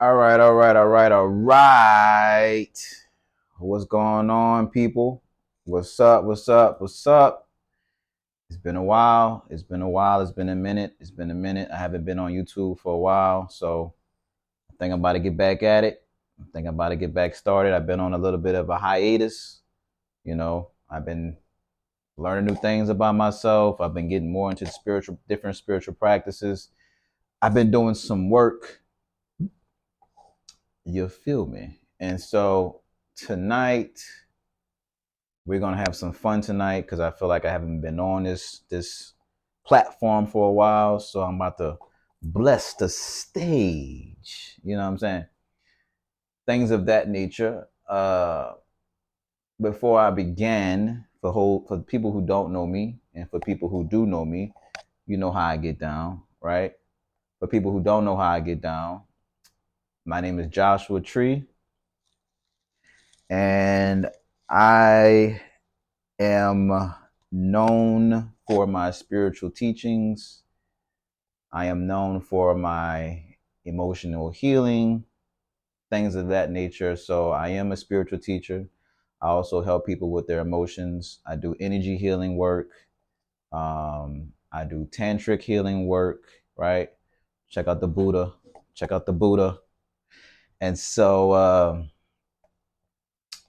All right. What's going on, people? What's up? It's been a while. It's been a minute. I haven't been on YouTube for a while, so I think I'm about to get back at it. I think I'm about to get back started. I've been on a little bit of a hiatus. I've been learning new things about myself. I've been getting more into different spiritual practices. I've been doing some work. You feel me? And so tonight we're gonna have some fun tonight because I feel like I haven't been on this platform for a while. So I'm about to bless the stage. You know what I'm saying? Things of that nature. Before I begin, for people who don't know me and for people who do know me, you know how I get down, right? For people who don't know how I get down, my name is Joshua Tree, and I am known for my spiritual teachings. I am known for my emotional healing, things of that nature. So I am a spiritual teacher. I also help people with their emotions. I do energy healing work. I do tantric healing work, right? Check out the Buddha. Check out the Buddha. And so,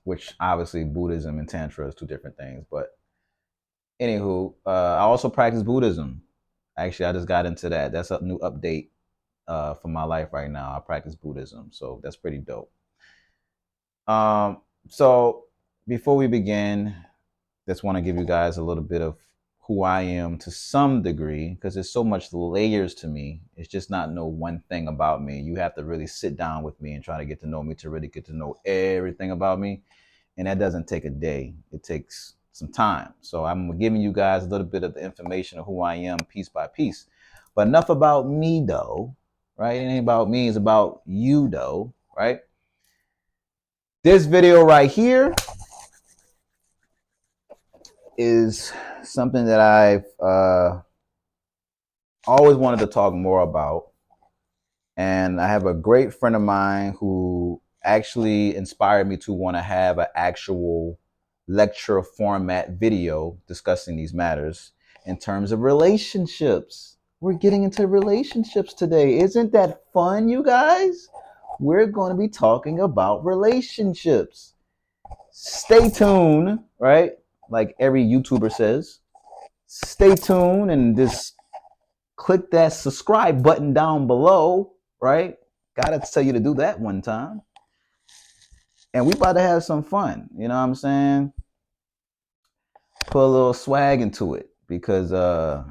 which obviously Buddhism and Tantra is two different things. But anywho, I also practice Buddhism. Actually, I just got into that. That's a new update for my life right now. I practice Buddhism, so that's pretty dope. So before we begin, just want to give you guys a little bit of who I am to some degree, because there's so much layers to me. It's just not no one thing about me. You have to really sit down with me and try to get to know me to really get to know everything about me. And that doesn't take a day. It takes some time. So I'm giving you guys a little bit of the information of who I am piece by piece. But enough about me though, right? It ain't about me, it's about you though, right? This video right here is something that I've always wanted to talk more about. And I have a great friend of mine who actually inspired me to want to have an actual lecture format video discussing these matters in terms of relationships. We're getting into relationships today. Isn't that fun, you guys? We're going to be talking about relationships. Stay tuned, right? Like every YouTuber says, stay tuned and just click that subscribe button down below, right? Gotta tell you to do that one time. And we about to have some fun, you know what I'm saying? Put a little swag into it because I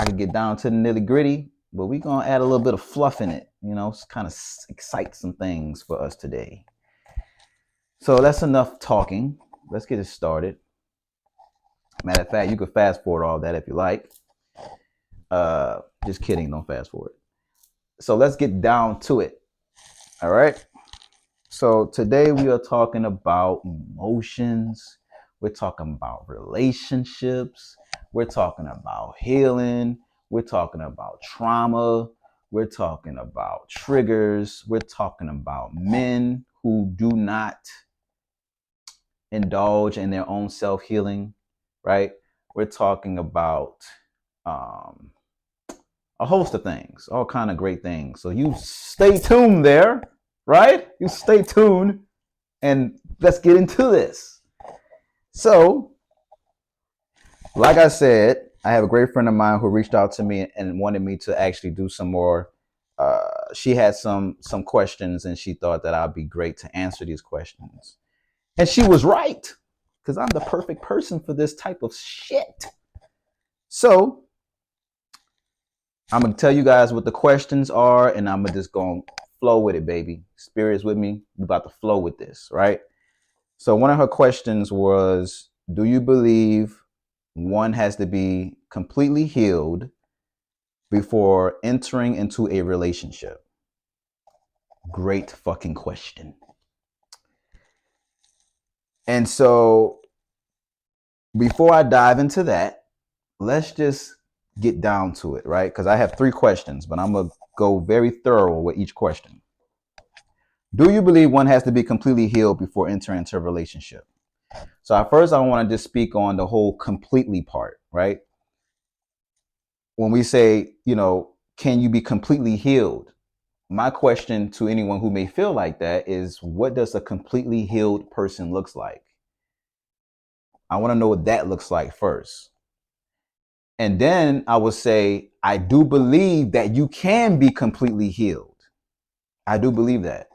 could get down to the nitty gritty, but we gonna add a little bit of fluff in it, you know, kind of excite some things for us today. So that's enough talking. Let's get it started. Matter of fact, you could fast forward all that if you like. Just kidding, don't fast forward. So let's get down to it. All right. So today we are talking about emotions. We're talking about relationships. We're talking about healing. We're talking about trauma. We're talking about triggers. We're talking about men who do not indulge in their own self-healing, right? We're talking about um, a host of things, all kind of great things. So you stay tuned there, right? You stay tuned and let's get into this. So, like I said, I have a great friend of mine who reached out to me and wanted me to actually do some more. She had some questions and she thought that I'd be great to answer these questions. And she was right, because I'm the perfect person for this type of shit. So I'm gonna tell you guys what the questions are, and I'm just gonna flow with it, baby. Spirits with me. We're about to flow with this, right? So one of her questions was, do you believe one has to be completely healed before entering into a relationship? Great fucking question. And so before I dive into that, let's just get down to it, right? Because I have 3 questions, but I'm going to go very thorough with each question. Do you believe one has to be completely healed before entering into a relationship? So at first, I want to just speak on the whole completely part, right? When we say, can you be completely healed? My question to anyone who may feel like that is, what does a completely healed person looks like? I want to know what that looks like first. And then I would say, I do believe that you can be completely healed. I do believe that.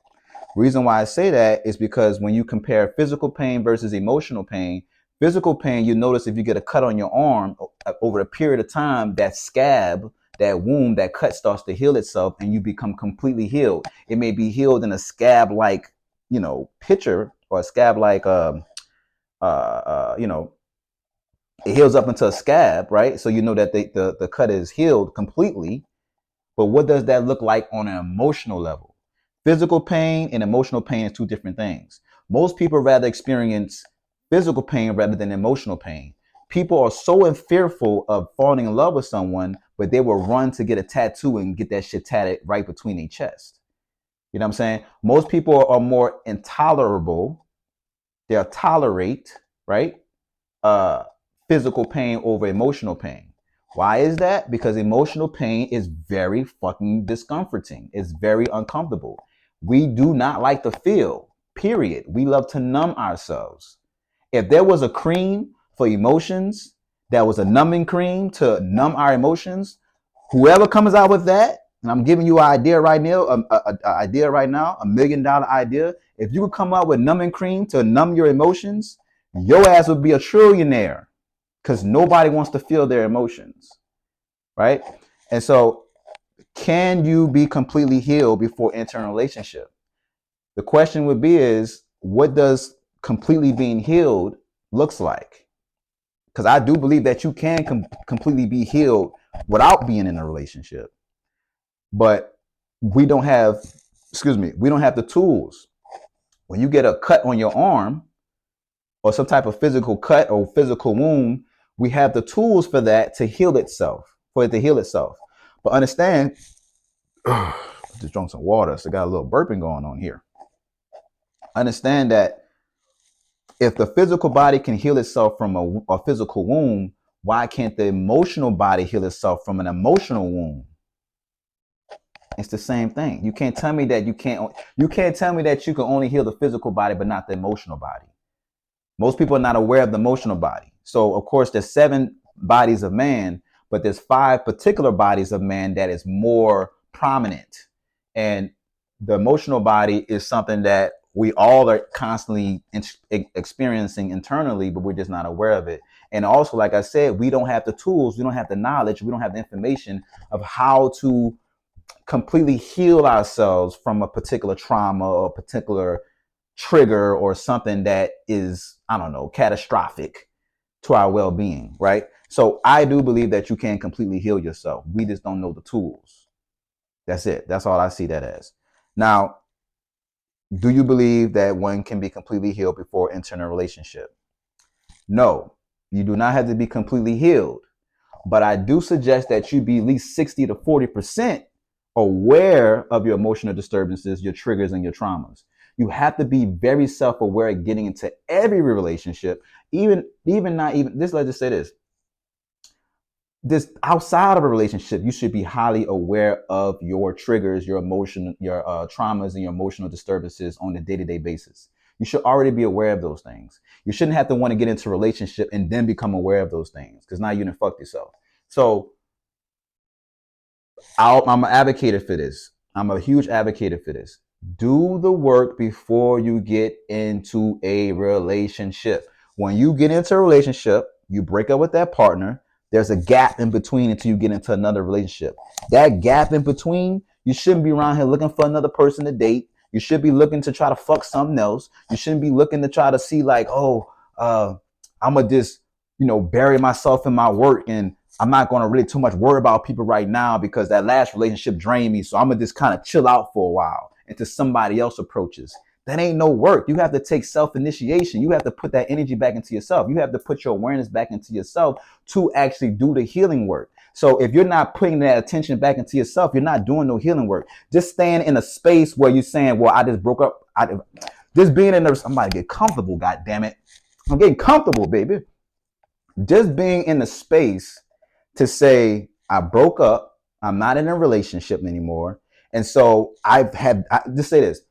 Reason why I say that is because when you compare physical pain versus emotional pain, physical pain, you notice if you get a cut on your arm over a period of time, that scab, that wound, that cut starts to heal itself and you become completely healed. It may be healed in a scab-like, picture, or a scab-like, it heals up into a scab, right? So you know that the cut is healed completely. But what does that look like on an emotional level? Physical pain and emotional pain is two different things. Most people rather experience physical pain rather than emotional pain. People are so fearful of falling in love with someone, but they will run to get a tattoo and get that shit tatted right between their chest. You know what I'm saying? Most people are more intolerable. They'll tolerate, right? Uh, Physical pain over emotional pain. Why is that? Because emotional pain is very fucking discomforting. It's very uncomfortable. We do not like to feel, period. We love to numb ourselves. If there was a cream for emotions that was a numbing cream to numb our emotions, whoever comes out with that, and I'm giving you an idea right now, $1 million idea. If you could come up with numbing cream to numb your emotions, your ass would be a trillionaire, because nobody wants to feel their emotions, right? And so, can you be completely healed before entering a relationship? The question would be is, what does completely being healed looks like? Because I do believe that you can completely be healed without being in a relationship, but we don't have, we don't have the tools. When you get a cut on your arm or some type of physical cut or physical wound, we have the tools for that to heal itself, for it to heal itself. But understand, I just drank some water, so I got a little burping going on here. Understand that if the physical body can heal itself from a physical wound, why can't the emotional body heal itself from an emotional wound? It's the same thing. You can't tell me that you can't tell me that you can only heal the physical body but not the emotional body. Most people are not aware of the emotional body. So of course there's 7 bodies of man, but there's 5 particular bodies of man that is more prominent. And the emotional body is something that we all are constantly experiencing internally, but we're just not aware of it. And also, like I said, we don't have the tools, we don't have the knowledge, we don't have the information of how to completely heal ourselves from a particular trauma or a particular trigger or something that is, I don't know, catastrophic to our well-being, right? So I do believe that you can completely heal yourself. We just don't know the tools. That's it. That's all I see that as. Now, do you believe that one can be completely healed before entering a relationship? No, you do not have to be completely healed. But I do suggest that you be at least 60 to 40% aware of your emotional disturbances, your triggers, and your traumas. You have to be very self-aware getting into every relationship, even not even this. Let's just say this outside of a relationship, you should be highly aware of your triggers, your emotion, your traumas, and your emotional disturbances on a day-to-day basis. You should already be aware of those things. You shouldn't have to want to get into a relationship and then become aware of those things, because now you done fucked yourself. So I'm an advocate for this. I'm a huge advocate for this. Do the work before you get into a relationship. When you get into a relationship, you break up with that partner. There's a gap in between until you get into another relationship. That gap in between, you shouldn't be around here looking for another person to date. You should be looking to try to fuck something else. You shouldn't be looking to try to see like, I'm going to just, bury myself in my work, and I'm not going to really too much worry about people right now because that last relationship drained me. So I'm going to just kind of chill out for a while until somebody else approaches. That ain't no work. You have to take self-initiation. You have to put that energy back into yourself. You have to put your awareness back into yourself to actually do the healing work. So if you're not putting that attention back into yourself, you're not doing no healing work. Just staying in a space where you're saying, well, I just broke up. Just being in there, somebody get comfortable, God damn it. I'm getting comfortable, baby. Just being in the space to say, I broke up, I'm not in a relationship anymore. And so just say this.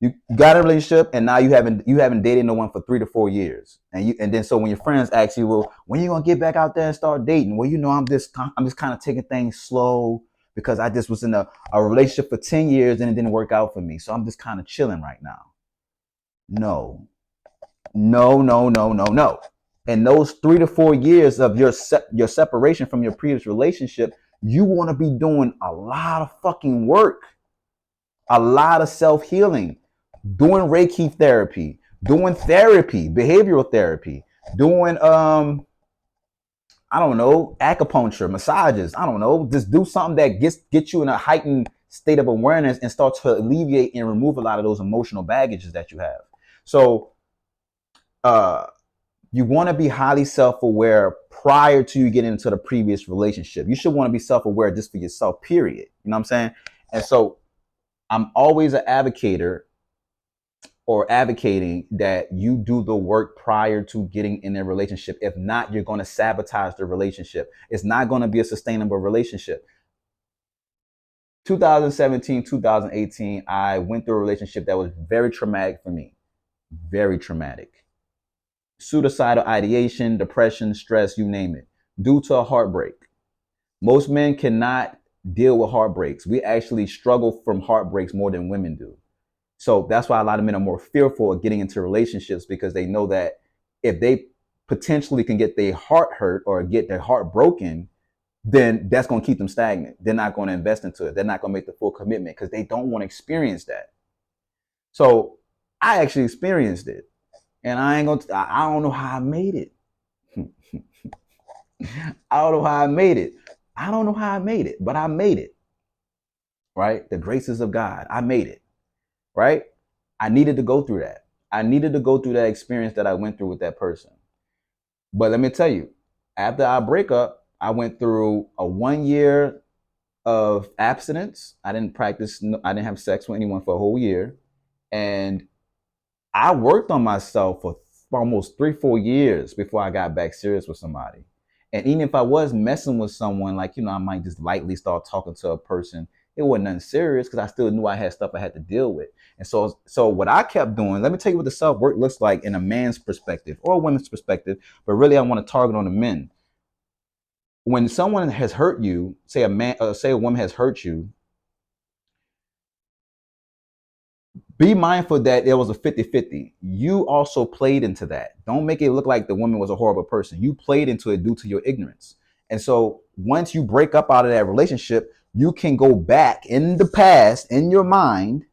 You got a relationship and now you haven't dated no one for 3 to 4 years. And then so when your friends ask you, well, when are you gonna get back out there and start dating? Well, I'm just kind of taking things slow because I just was in a relationship for 10 years and it didn't work out for me. So I'm just kind of chilling right now. No. No, no, no, no, no. In those 3 to 4 years of your separation from your previous relationship, you want to be doing a lot of fucking work, a lot of self-healing, doing Reiki therapy, doing therapy, behavioral therapy, doing I don't know, acupuncture, massages, I don't know, just do something that gets you in a heightened state of awareness and start to alleviate and remove a lot of those emotional baggages that you have. So you want to be highly self-aware prior to you getting into the previous relationship. You should want to be self-aware just for yourself, period. You know what I'm saying? And so I'm always an advocator or advocating that you do the work prior to getting in a relationship. If not, you're going to sabotage the relationship. It's not going to be a sustainable relationship. 2017, 2018, I went through a relationship that was very traumatic for me. Very traumatic. Suicidal ideation, depression, stress, you name it, due to a heartbreak. Most men cannot deal with heartbreaks. We actually struggle from heartbreaks more than women do. So that's why a lot of men are more fearful of getting into relationships, because they know that if they potentially can get their heart hurt or get their heart broken, then that's going to keep them stagnant. They're not going to invest into it. They're not going to make the full commitment because they don't want to experience that. So I actually experienced it. And I don't know how I made it. I don't know how I made it. I don't know how I made it, but I made it. Right? The graces of God. I made it. Right? I needed to go through that. I needed to go through that experience that I went through with that person. But let me tell you, after our breakup, I went through a 1 year of abstinence. I didn't have sex with anyone for a whole year. And I worked on myself for almost 3-4 years before I got back serious with somebody. And even if I was messing with someone, like, I might just lightly start talking to a person, it wasn't nothing serious because I still knew I had stuff I had to deal with. And so what I kept doing, let me tell you what the self-work looks like in a man's perspective or a woman's perspective, but really I want to target on the men. When someone has hurt you, say a woman has hurt you, be mindful that there was a 50-50. You also played into that. Don't make it look like the woman was a horrible person. You played into it due to your ignorance. And so once you break up out of that relationship, you can go back in the past in your mind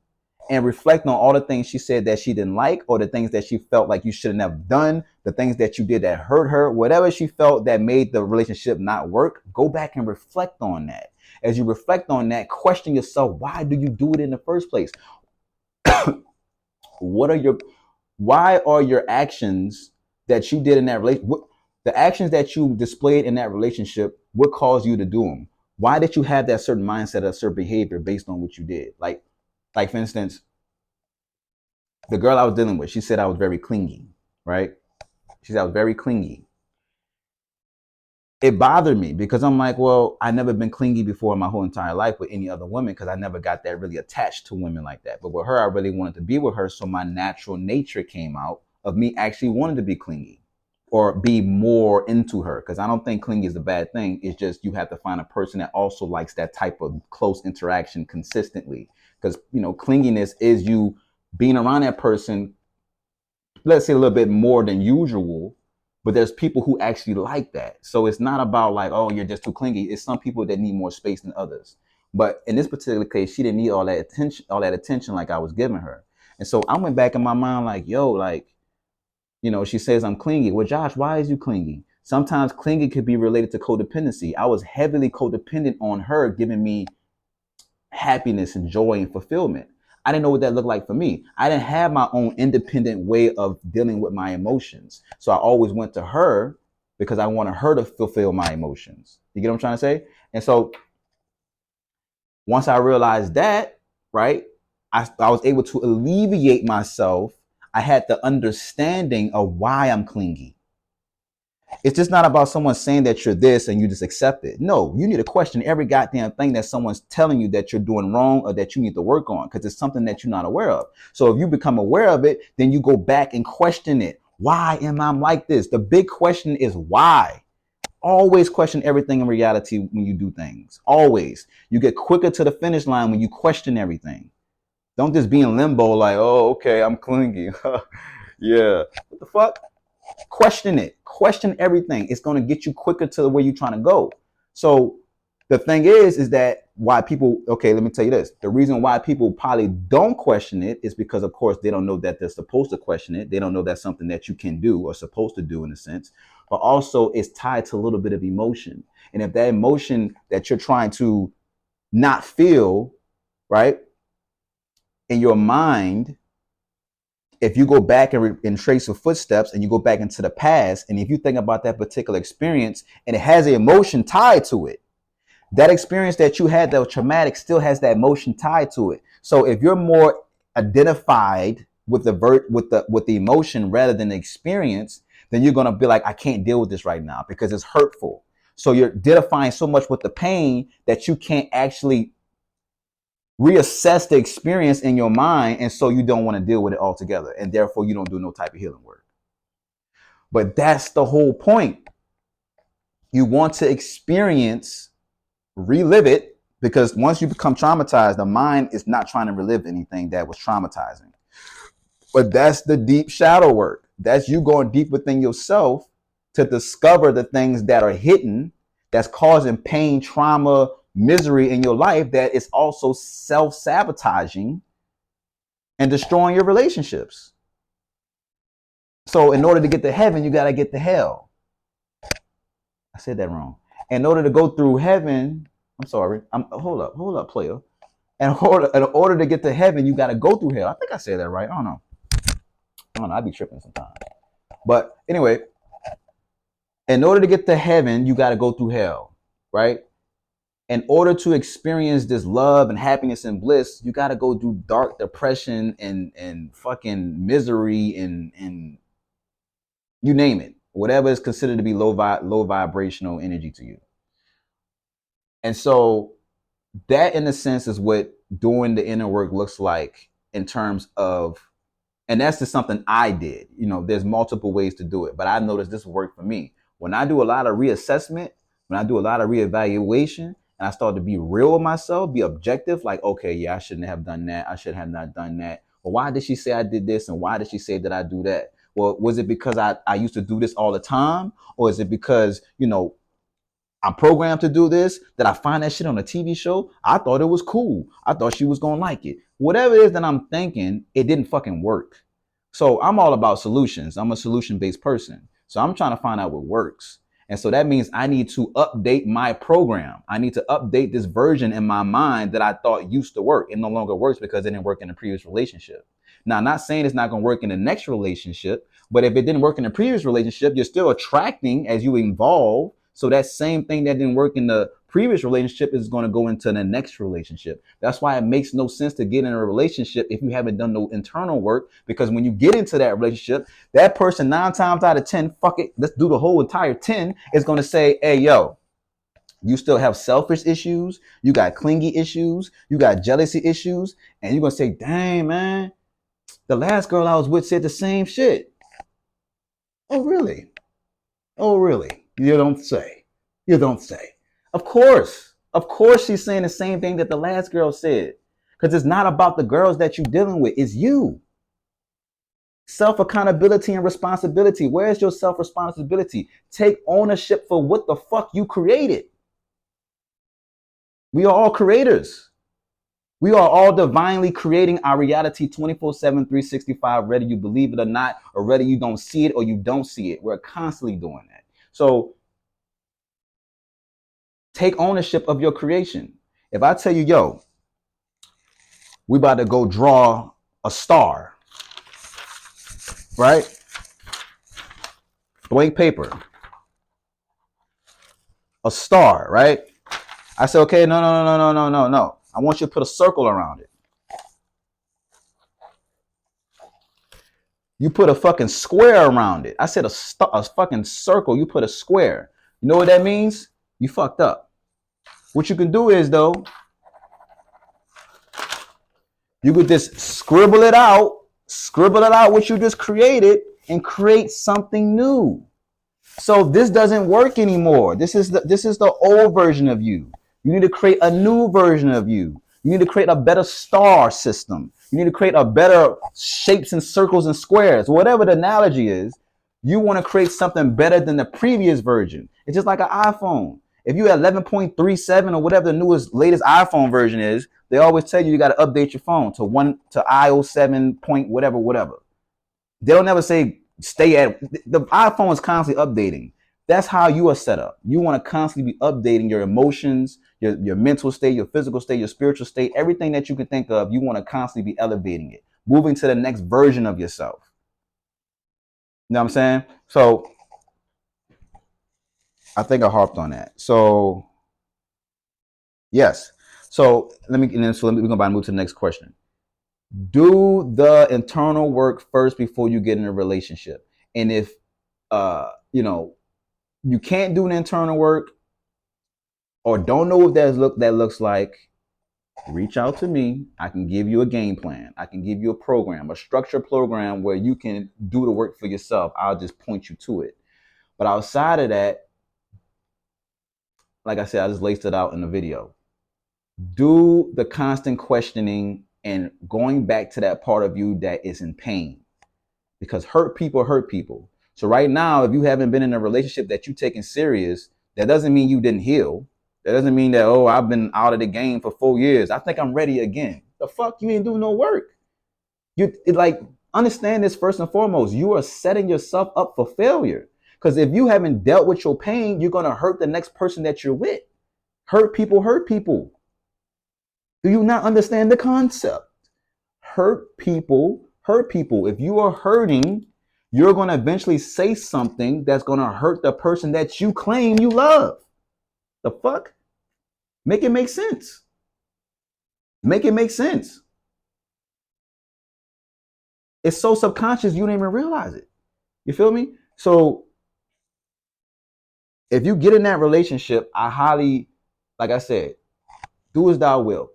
and reflect on all the things she said that she didn't like, or the things that she felt like you shouldn't have done, the things that you did that hurt her, whatever she felt that made the relationship not work. Go back and reflect on that. As you reflect on that, question yourself, why do you do it in the first place? Why are your actions that you did in that relationship, the actions that you displayed in that relationship, what caused you to do them? Why did you have that certain mindset, a certain behavior based on what you did? Like for instance, the girl I was dealing with, she said I was very clingy, right? She said I was very clingy. It bothered me because I'm like, well, I never been clingy before in my whole entire life with any other woman because I never got that really attached to women like that. But with her, I really wanted to be with her. So my natural nature came out of me actually wanting to be clingy or be more into her, because I don't think clingy is a bad thing. It's just you have to find a person that also likes that type of close interaction consistently, because, clinginess is you being around that person, let's say a little bit more than usual. But there's people who actually like that. So it's not about like, oh, you're just too clingy. It's some people that need more space than others. But in this particular case, she didn't need all that attention like I was giving her. And so I went back in my mind like, yo, like, she says I'm clingy. Well, Josh, why is you clingy? Sometimes clingy could be related to codependency. I was heavily codependent on her, giving me happiness and joy and fulfillment. I didn't know what that looked like for me. I didn't have my own independent way of dealing with my emotions. So I always went to her because I wanted her to fulfill my emotions. You get what I'm trying to say? And so once I realized that, right, I was able to alleviate myself. I had the understanding of why I'm clingy. It's just not about someone saying that you're this and you just accept it. No, you need to question every goddamn thing that someone's telling you that you're doing wrong or that you need to work on, because it's something that you're not aware of. So if you become aware of it, then you go back and question it. Why am I like this? The big question is why. Always question everything in reality when you do things. Always. You get quicker to the finish line when you question everything. Don't just be in limbo like, oh, okay, I'm clingy. Yeah. What the fuck? Question it. Question everything. It's going to get you quicker to where you're trying to go. So the thing is that why people, okay, let me tell you this. The reason why people probably don't question it is because, of course, they don't know that they're supposed to question it. They don't know that's something that you can do or supposed to do in a sense. But also it's tied to a little bit of emotion. And if that emotion that you're trying to not feel, right, in your mind, if you go back and trace your footsteps and you go back into the past, and if you think about that particular experience and it has an emotion tied to it, that experience that you had that was traumatic still has that emotion tied to it. So if you're more identified with the emotion rather than the experience, then you're gonna be like, I can't deal with this right now because it's hurtful. So you're identifying so much with the pain that you can't actually reassess the experience in your mind, and so you don't want to deal with it altogether, and therefore you don't do no type of healing work. But that's the whole point. You want to experience, relive it, because once you become traumatized, the mind is not trying to relive anything that was traumatizing. But that's the deep shadow work. That's you going deep within yourself to discover the things that are hidden, that's causing pain, trauma, misery in your life, that is also self-sabotaging and destroying your relationships. So in order to get to heaven, you got to get to hell. I said that wrong. In order to go through heaven, I'm sorry. Hold up, player. In order to get to heaven, you got to go through hell. I think I said that right. I don't know. I be tripping sometimes. But anyway, in order to get to heaven, you got to go through hell, right? In order to experience this love and happiness and bliss, you got to go through dark depression and fucking misery and you name it, whatever is considered to be low vibrational energy to you. And so that, in a sense, is what doing the inner work looks like in terms of, and that's just something I did. You know, there's multiple ways to do it, but I noticed this worked for me. When I do a lot of reassessment, when I do a lot of reevaluation, and I start to be real with myself, be objective, like, okay, yeah, I shouldn't have done that. I should have not done that. Well, why did she say I did this? And why did she say that I do that? Well, was it because I used to do this all the time? Or is it because, you know, I'm programmed to do this, that I find that shit on a TV show? I thought it was cool. I thought she was going to like it. Whatever it is that I'm thinking, it didn't fucking work. So I'm all about solutions. I'm a solution-based person. So I'm trying to find out what works. And so that means I need to update my program. I need to update this version in my mind that I thought used to work. It no longer works because it didn't work in the previous relationship. Now, I'm not saying it's not going to work in the next relationship, but if it didn't work in the previous relationship, you're still attracting as you evolve. So that same thing that didn't work in the previous relationship is going to go into the next relationship. That's why it makes no sense to get in a relationship if you haven't done no internal work, because when you get into that relationship, that person 9 times out of 10, fuck it, let's do the whole entire 10, is going to say, hey, yo, you still have selfish issues, you got clingy issues, you got jealousy issues, and you're going to say, dang, man, the last girl I was with said the same shit. Oh, really? Oh, really? You don't say. You don't say. Of course she's saying the same thing that the last girl said. Because it's not about the girls that you're dealing with. It's you. Self-accountability and responsibility. Where's your self-responsibility? Take ownership for what the fuck you created. We are all creators. We are all divinely creating our reality 24/7, 365, whether you believe it or not, or whether you don't see it or you don't see it. We're constantly doing that. So take ownership of your creation. If I tell you, yo, we about to go draw a star, right? Blank paper. A star, right? I said, okay, no. I want you to put a circle around it. You put a fucking square around it. I said a fucking circle. You put a square. You know what that means? You fucked up. What you can do is, though, you could just scribble it out what you just created, and create something new. So this doesn't work anymore. This is the old version of you. You need to create a new version of you. You need to create a better star system. You need to create a better shapes and circles and squares. Whatever the analogy is, you want to create something better than the previous version. It's just like an iPhone. If you have 11.37 or whatever the latest iPhone version is, they always tell you got to update your phone to iOS 7 point whatever. They don't ever say stay at the iPhone is constantly updating. That's how you are set up. You want to constantly be updating your emotions, your mental state, your physical state, your spiritual state, everything that you can think of. You want to constantly be elevating it, moving to the next version of yourself. You know what I'm saying? So I think I harped on that. So yes. So let me go by and move to the next question. Do the internal work first before you get in a relationship. And if you can't do an internal work or don't know what that looks like, reach out to me. I can give you a game plan. I can give you a program, a structured program where you can do the work for yourself. I'll just point you to it. But outside of that, like I said, I just laced it out in the video. Do the constant questioning and going back to that part of you that is in pain, because hurt people. So right now, if you haven't been in a relationship that you taking serious, that doesn't mean you didn't heal. That doesn't mean that, oh, I've been out of the game for 4 years. I think I'm ready again. The fuck? You ain't doing no work. Understand this first and foremost. You are setting yourself up for failure. Because if you haven't dealt with your pain, you're going to hurt the next person that you're with. Hurt people. Do you not understand the concept? Hurt people. If you are hurting, you're going to eventually say something that's going to hurt the person that you claim you love. The fuck? Make it make sense. It's so subconscious you don't even realize it. You feel me? So if you get in that relationship, I highly, like I said, do as thou will.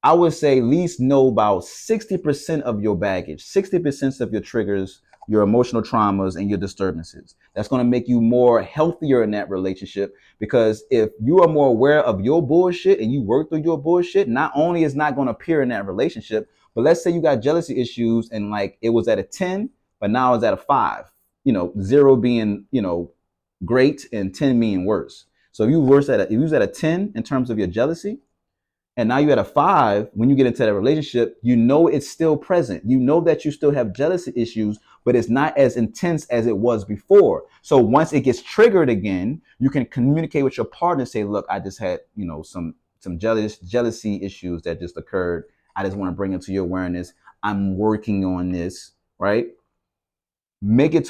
I would say at least know about 60% of your baggage, 60% of your triggers, your emotional traumas, and your disturbances. That's going to make you more healthier in that relationship, because if you are more aware of your bullshit and you work through your bullshit, not only is not going to appear in that relationship, but let's say you got jealousy issues and like it was at a 10, but now it's at a 5, 0 being, great and 10 being worse. So if you was at a 10 in terms of your jealousy, and now you're at a 5, when you get into that relationship, it's still present. You know that you still have jealousy issues, but it's not as intense as it was before. So once it gets triggered again, you can communicate with your partner and say, look, I just had, some jealousy issues that just occurred. I just want to bring it to your awareness. I'm working on this, right? Make it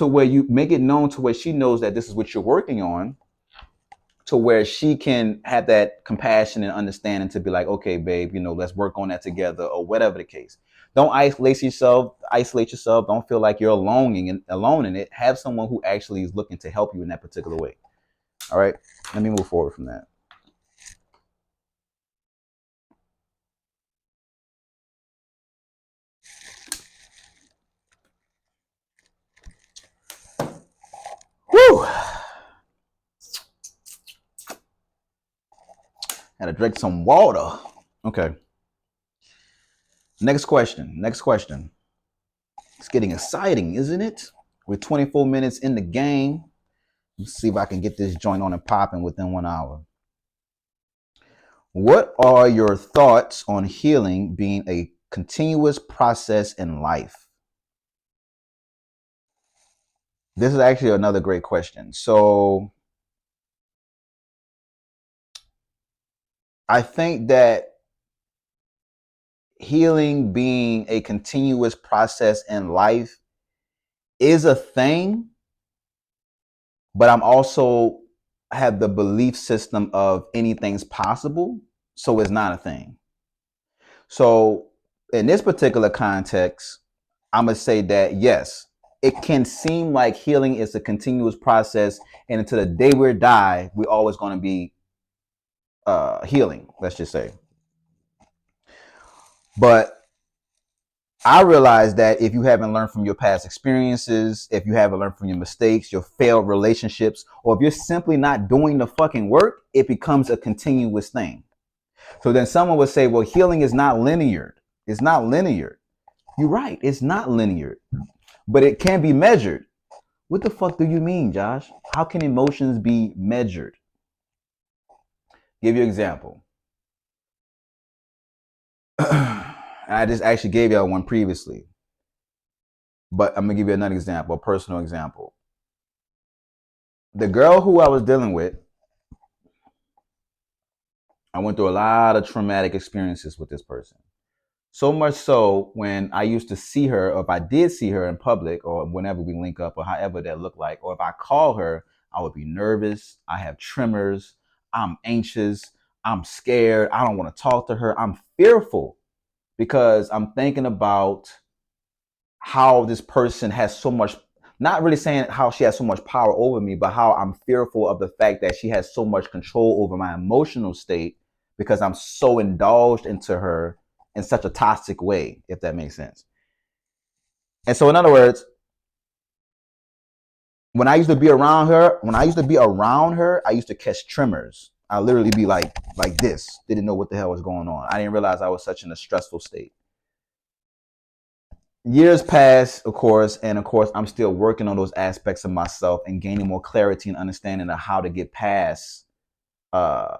known to where she knows that this is what you're working on, to where she can have that compassion and understanding to be like, okay, babe, let's work on that together, or whatever the case. Don't isolate yourself. Don't feel like you're alone in it. Have someone who actually is looking to help you in that particular way. All right. Let me move forward from that. Whew. Had to drink some water. Okay. Next question. It's getting exciting, isn't it? We're 24 minutes in the game. Let's see if I can get this joint on and popping within 1 hour. What are your thoughts on healing being a continuous process in life? This is actually another great question. So I think that healing being a continuous process in life is a thing, but I'm also have the belief system of anything's possible, so it's not a thing. So in this particular context, I'm gonna say that yes, it can seem like healing is a continuous process, and until the day we die, we're always going to be healing. Let's just say, but I realize that if you haven't learned from your past experiences, if you haven't learned from your mistakes, your failed relationships, or if you're simply not doing the fucking work, it becomes a continuous thing. So then someone would say, well, healing is not linear. It's not linear. You're right. It's not linear, but it can be measured. What the fuck do you mean, Josh? How can emotions be measured? Give you an example. I just actually gave y'all one previously, but I'm gonna give you another example, a personal example. The girl who I was dealing with, I went through a lot of traumatic experiences with this person. So much so when I used to see her, or if I did see her in public, or whenever we link up, or however that looked like, or if I call her, I would be nervous. I have tremors. I'm anxious. I'm scared. I don't want to talk to her. I'm fearful because I'm thinking about how this person has so much, not really saying how she has so much power over me, but how I'm fearful of the fact that she has so much control over my emotional state because I'm so indulged into her in such a toxic way, if that makes sense. And so in other words, when I used to be around her, I used to catch tremors. I literally be like this. Didn't know what the hell was going on. I didn't realize I was such in a stressful state. Years pass, of course, and of course, I'm still working on those aspects of myself and gaining more clarity and understanding of how to get past uh,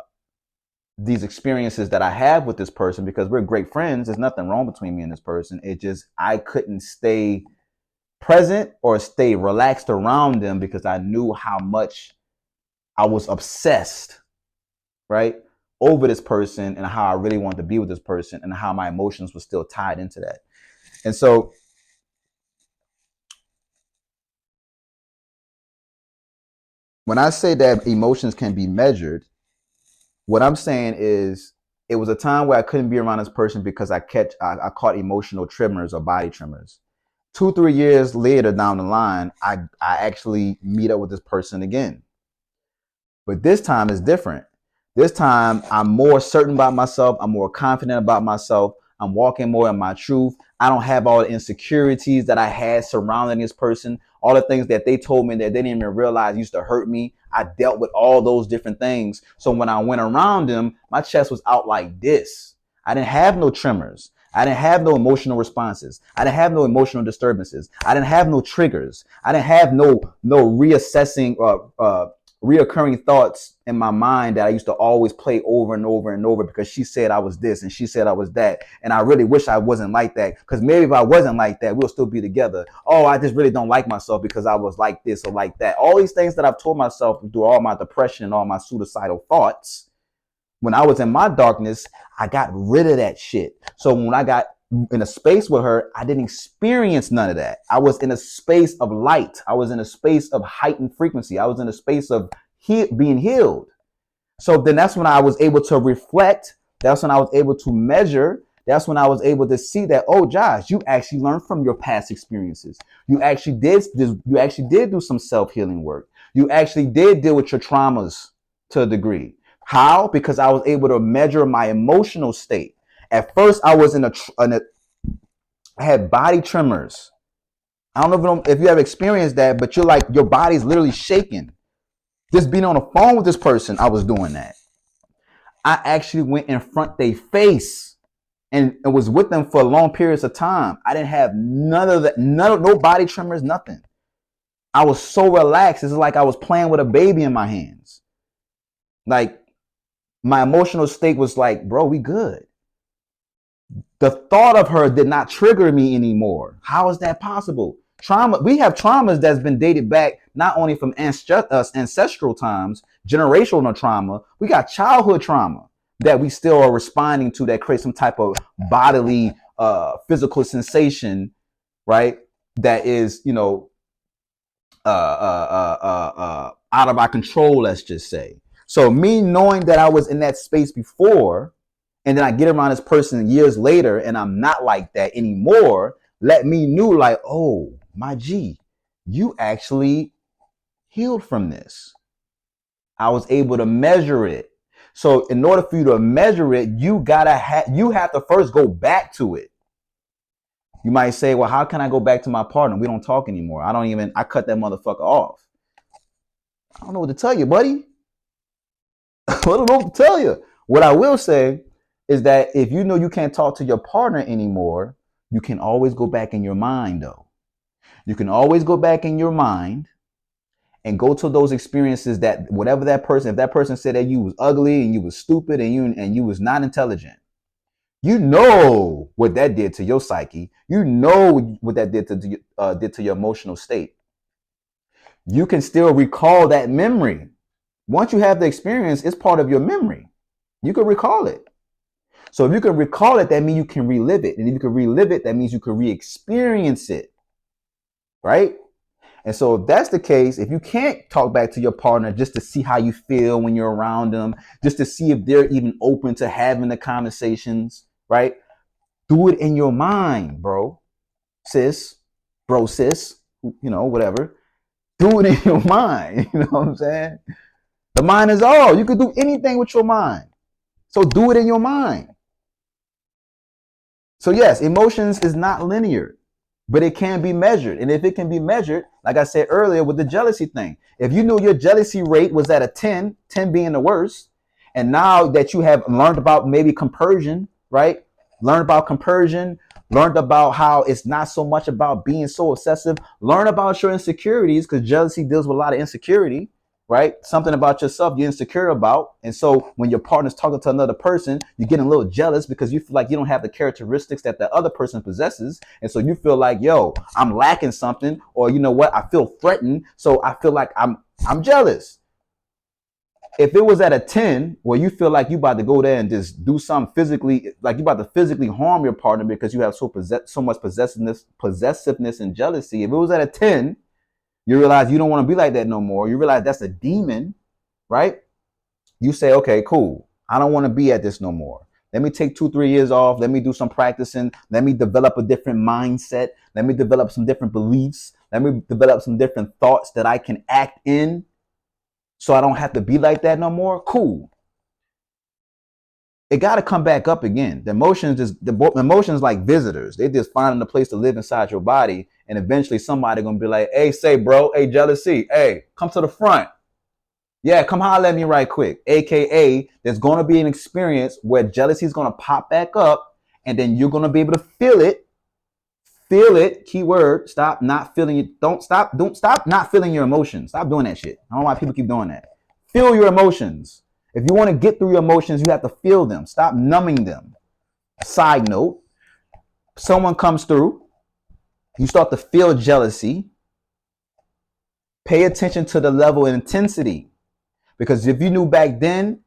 these experiences that I have with this person because we're great friends. There's nothing wrong between me and this person. It just, I couldn't stay present or stay relaxed around them because I knew how much I was obsessed, right, over this person and how I really wanted to be with this person and how my emotions were still tied into that. And so when I say that emotions can be measured, what I'm saying is it was a time where I couldn't be around this person because I caught emotional tremors or body tremors. 2-3 years later down the line, I actually meet up with this person again. But this time is different. This time I'm more certain about myself. I'm more confident about myself. I'm walking more in my truth. I don't have all the insecurities that I had surrounding this person. All the things that they told me that they didn't even realize used to hurt me. I dealt with all those different things. So when I went around them, my chest was out like this. I didn't have no tremors. I didn't have no emotional responses. I didn't have no emotional disturbances. I didn't have no triggers. I didn't have no reassessing reoccurring thoughts in my mind that I used to always play over and over and over because she said I was this and she said I was that. And I really wish I wasn't like that because maybe if I wasn't like that, we'll still be together. Oh, I just really don't like myself because I was like this or like that. All these things that I've told myself through all my depression and all my suicidal thoughts. When I was in my darkness, I got rid of that shit. So when I got in a space with her, I didn't experience none of that. I was in a space of light. I was in a space of heightened frequency. I was in a space of being healed. So then that's when I was able to reflect. That's when I was able to measure. That's when I was able to see that, oh, Josh, you actually learned from your past experiences. You actually did do some self-healing work. You actually did deal with your traumas to a degree. How? Because I was able to measure my emotional state. At first, I was I had body tremors. I don't know if you have experienced that, but you're like, your body's literally shaking. Just being on the phone with this person, I was doing that. I actually went in front their face and was with them for long periods of time. I didn't have none of that, no body tremors, nothing. I was so relaxed. It's like I was playing with a baby in my hands. Like, my emotional state was like, bro, we good. The thought of her did not trigger me anymore. How is that possible? Trauma. We have traumas that's been dated back not only from ancestral times, generational trauma. We got childhood trauma that we still are responding to that creates some type of bodily, physical sensation, right? That is, out of our control, let's just say. So me knowing that I was in that space before, and then I get around this person years later and I'm not like that anymore, let me knew like, oh, my G, you actually healed from this. I was able to measure it. So in order for you to measure it, you have to first go back to it. You might say, well, how can I go back to my partner? We don't talk anymore. I cut that motherfucker off. I don't know what to tell you, buddy. I don't know what to tell you. What I will say is that if you know you can't talk to your partner anymore, you can always go back in your mind, though. You can always go back in your mind and go to those experiences that if that person said that you was ugly and you was stupid and you was not intelligent, you know what that did to your psyche. You know what that did to your emotional state. You can still recall that memory. Once you have the experience, it's part of your memory. You can recall it. So if you can recall it, that means you can relive it. And if you can relive it, that means you can re-experience it. Right? And so if that's the case, if you can't talk back to your partner just to see how you feel when you're around them, just to see if they're even open to having the conversations, right? Do it in your mind, bro, sis, whatever. Do it in your mind. You know what I'm saying? The mind is all. You can do anything with your mind. So do it in your mind. So yes, emotions is not linear, but it can be measured. And if it can be measured, like I said earlier with the jealousy thing, if you knew your jealousy rate was at a 10, 10 being the worst, and now that you have learned about maybe compersion, right? Learned about compersion, learned about how it's not so much about being so obsessive, learn about your insecurities, because jealousy deals with a lot of insecurity, right? Something about yourself you're insecure about. And so when your partner's talking to another person, you're getting a little jealous because you feel like you don't have the characteristics that the other person possesses. And so you feel like, yo, I'm lacking something, or you know what? I feel threatened. So I feel like I'm jealous. If it was at a 10 where you feel like you about to go there and just do something physically, like you about to physically harm your partner because you have so much possessiveness and jealousy. If it was at a 10, you realize you don't want to be like that no more. You realize that's a demon, right? You say, okay, cool. I don't want to be at this no more. Let me take 2-3 years off. Let me do some practicing. Let me develop a different mindset. Let me develop some different beliefs. Let me develop some different thoughts that I can act in so I don't have to be like that no more. Cool. It got to come back up again. The emotions like visitors. They just finding a place to live inside your body. And eventually somebody going to be like, hey, say, bro, hey, jealousy. Hey, come to the front. Yeah, come holler at me right quick. AKA, there's going to be an experience where jealousy is going to pop back up, and then you're going to be able to feel it. Feel it. Keyword. Stop not feeling it. Don't stop not feeling your emotions. Stop doing that shit. I don't know why people keep doing that. Feel your emotions. If you want to get through your emotions, you have to feel them. Stop numbing them. Side note, someone comes through, you start to feel jealousy. Pay attention to the level of intensity. Because if you knew back then,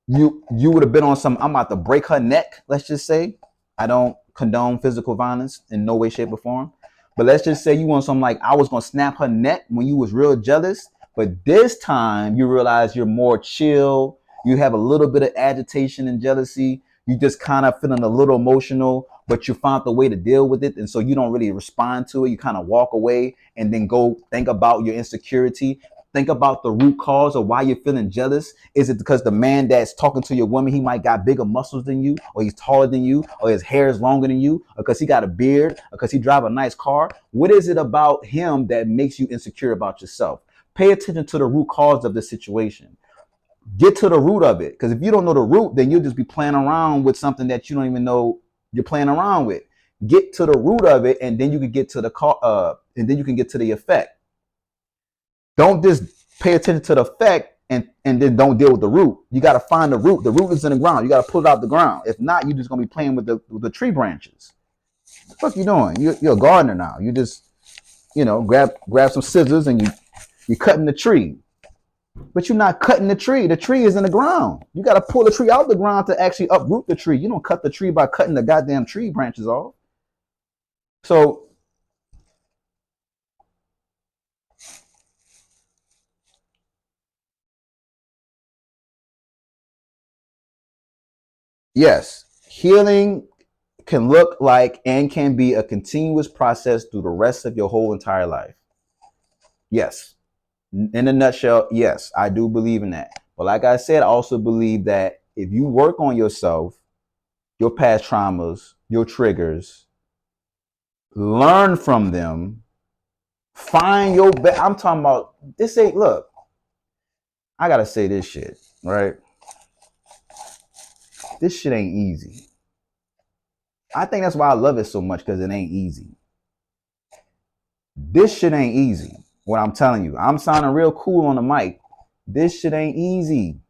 you would have been on some, I'm about to break her neck, let's just say. I don't condone physical violence in no way, shape, or form. But let's just say you want something like, I was going to snap her neck when you was real jealous. But this time you realize you're more chill. You have a little bit of agitation and jealousy. You just kind of feeling a little emotional, but you found the way to deal with it. And so you don't really respond to it. You kind of walk away and then go think about your insecurity. Think about the root cause of why you're feeling jealous. Is it because the man that's talking to your woman, he might got bigger muscles than you, or he's taller than you, or his hair is longer than you, or because he got a beard, or because he drive a nice car? What is it about him that makes you insecure about yourself? Pay attention to the root cause of the situation. Get to the root of it. Because if you don't know the root, then you'll just be playing around with something that you don't even know you're playing around with. Get to the root of it, and then you can get to and then you can get to the effect. Don't just pay attention to the effect and then don't deal with the root. You got to find the root. The root is in the ground. You got to pull it out the ground. If not, you're just gonna be playing with the tree branches. What the fuck you doing? You're a gardener now. You just grab some scissors and you're cutting the tree. But you're not cutting the tree. The tree is in the ground. You got to pull the tree out the ground to actually uproot the tree. You don't cut the tree by cutting the goddamn tree branches off. So Yes, healing can look like and can be a continuous process through the rest of your whole entire life. Yes. In a nutshell, yes, I do believe in that. But like I said, I also believe that if you work on yourself, your past traumas, your triggers, learn from them, find your best. I'm talking about this ain't, look, I gotta say this shit, right? This shit ain't easy. I think that's why I love it so much, because it ain't easy. This shit ain't easy. What I'm telling you, I'm sounding real cool on the mic. This shit ain't easy.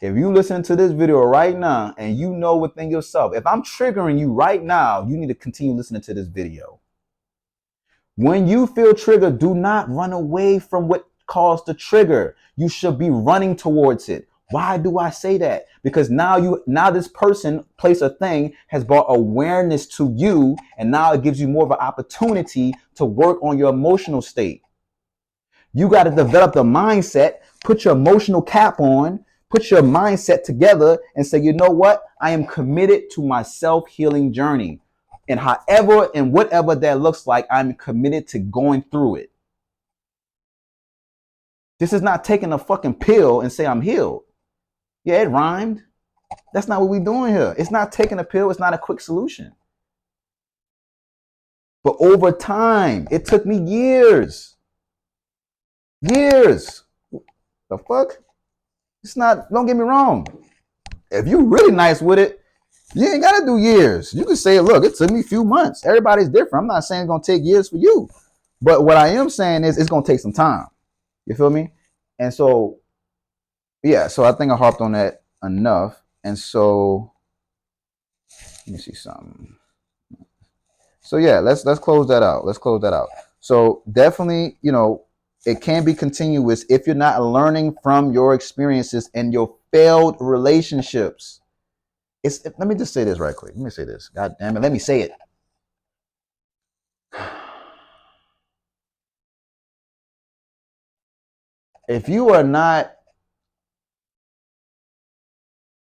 If you listen to this video right now and you know within yourself, if I'm triggering you right now, you need to continue listening to this video. When you feel triggered, do not run away from what caused the trigger. You should be running towards it. Why do I say that? Because now this person, place, or thing has brought awareness to you, and now it gives you more of an opportunity to work on your emotional state. You got to develop the mindset, put your emotional cap on, put your mindset together and say, you know what? I am committed to my self-healing journey. And however and whatever that looks like, I'm committed to going through it. This is not taking a fucking pill and say I'm healed. Yeah, it rhymed. That's not what we're doing here. It's not taking a pill. It's not a quick solution. But over time, it took me years. Years. The fuck? It's not, don't get me wrong. If you really nice with it, you ain't gotta do years. You can say, look, it took me a few months. Everybody's different. I'm not saying it's gonna take years for you. But what I am saying is it's gonna take some time. You feel me? And so, yeah, so I think I harped on that enough. And so let me see something. So yeah, let's close that out. Let's close that out. So definitely, it can be continuous if you're not learning from your experiences and your failed relationships. Let me just say this right quick. Let me say this. God damn it. Let me say it. If you are not,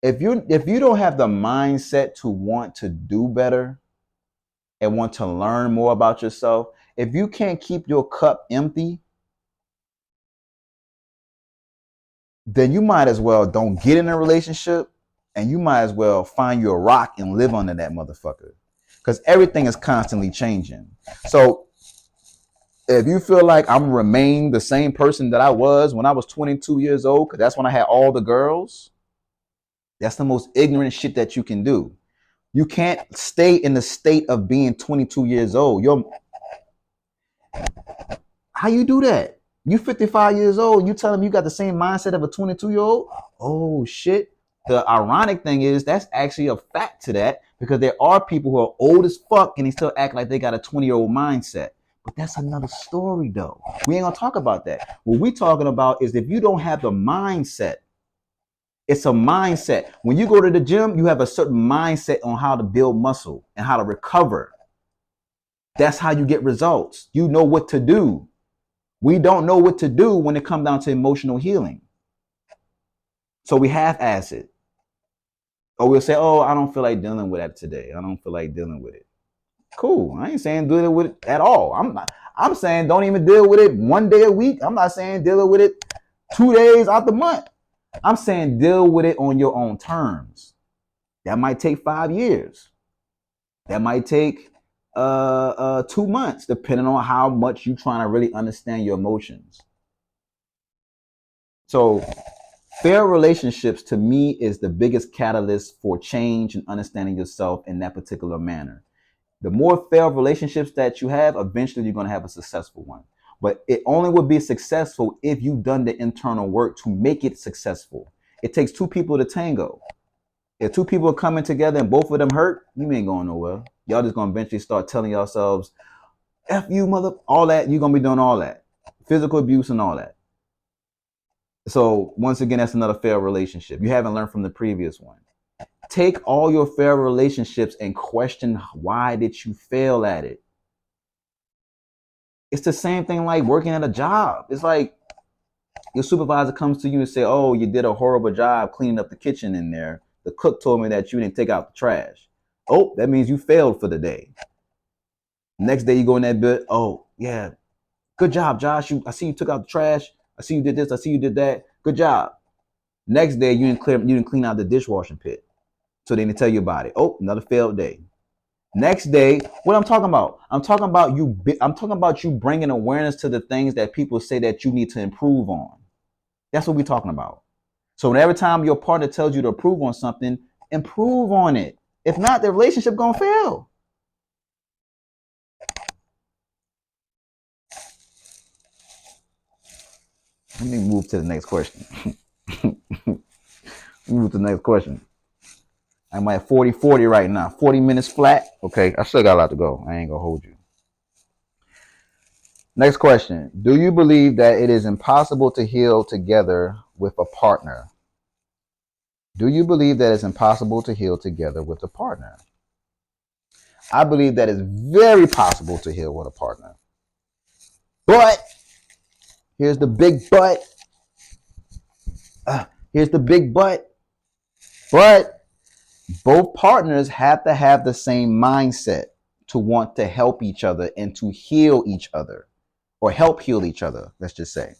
if you don't have the mindset to want to do better and want to learn more about yourself, if you can't keep your cup empty, then you might as well don't get in a relationship, and you might as well find you a rock and live under that motherfucker, because everything is constantly changing. So if you feel like I'm remain the same person that I was when I was 22 years old, because that's when I had all the girls, that's the most ignorant shit that you can do. You can't stay in the state of being 22 years old. How you do that? You 55 years old. You tell them you got the same mindset of a 22-year-old? Oh shit. The ironic thing is that's actually a fact to that, because there are people who are old as fuck and they still act like they got a 20-year-old mindset. But that's another story though. We ain't gonna talk about that. What we talking about is if you don't have the mindset, it's a mindset. When you go to the gym, you have a certain mindset on how to build muscle and how to recover. That's how you get results. You know what to do. We don't know what to do when it comes down to emotional healing. So we half-ass it. Or we'll say, oh, I don't feel like dealing with that today. I don't feel like dealing with it. Cool. I ain't saying deal with it at all. I'm saying don't even deal with it one day a week. I'm not saying deal with it 2 days out the month. I'm saying deal with it on your own terms. That might take 5 years. That might take 2 months, depending on how much you're trying to really understand your emotions. So fair relationships to me is the biggest catalyst for change and understanding yourself in that particular manner. The more fair relationships that you have, eventually you're going to have a successful one. But it only will be successful if you've done the internal work to make it successful. It takes two people to tango. If two people are coming together and both of them hurt, you ain't going nowhere. Y'all just going to eventually start telling yourselves, F you, mother, all that. You're going to be doing all that. Physical abuse and all that. So once again, that's another failed relationship. You haven't learned from the previous one. Take all your failed relationships and question, why did you fail at it? It's the same thing like working at a job. It's like your supervisor comes to you and say, oh, you did a horrible job cleaning up the kitchen in there. the cook told me that you didn't take out the trash. Oh, that means you failed for the day. Next day you go in that bit. Oh, yeah. Good job, Josh. I see you took out the trash. I see you did this. I see you did that. Good job. Next day you didn't clean out the dishwashing pit. So they didn't tell you about it. Oh, another failed day. Next day, what I'm talking about? I'm talking about you bringing awareness to the things that people say that you need to improve on. That's what we're talking about. So every time your partner tells you to improve on something, improve on it. If not, the relationship gonna fail. Let me move to the next question. Move to the next question. I'm at 40 right now. 40 minutes flat. Okay, I still got a lot to go. I ain't gonna hold you. Next question. Do you believe that it is impossible to heal together with a partner? Do you believe that it's impossible to heal together with a partner? I believe that it's very possible to heal with a partner. But, here's the big but. Here's the big but. But, both partners have to have the same mindset to want to help each other and to heal each other. Or help heal each other, let's just say.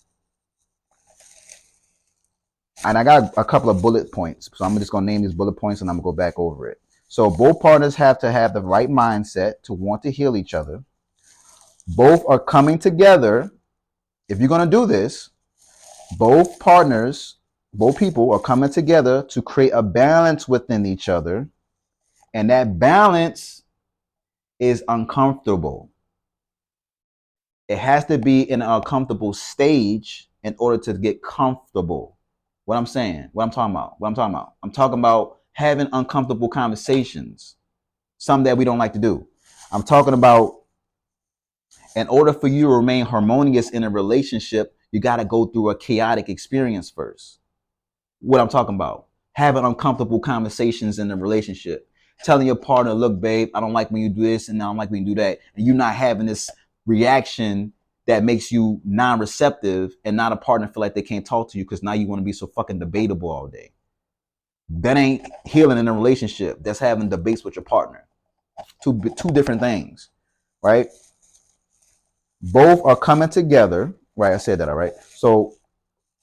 And I got a couple of bullet points. So I'm just going to name these bullet points and I'm going to go back over it. So both partners have to have the right mindset to want to heal each other. Both are coming together. If you're going to do this, both people are coming together to create a balance within each other. And that balance is uncomfortable. It has to be in an uncomfortable stage in order to get comfortable. What I'm talking about. I'm talking about having uncomfortable conversations, some that we don't like to do. I'm talking about in order for you to remain harmonious in a relationship, you got to go through a chaotic experience first. What I'm talking about, having uncomfortable conversations in the relationship, telling your partner, look, babe, I don't like when you do this and I don't like when you do that. And you're not having this reaction that makes you non-receptive and not a partner feel like they can't talk to you because now you want to be so fucking debatable all day. That ain't healing in a relationship. That's having debates with your partner. Two different things, right? Both are coming together, right? I said that, all right? So,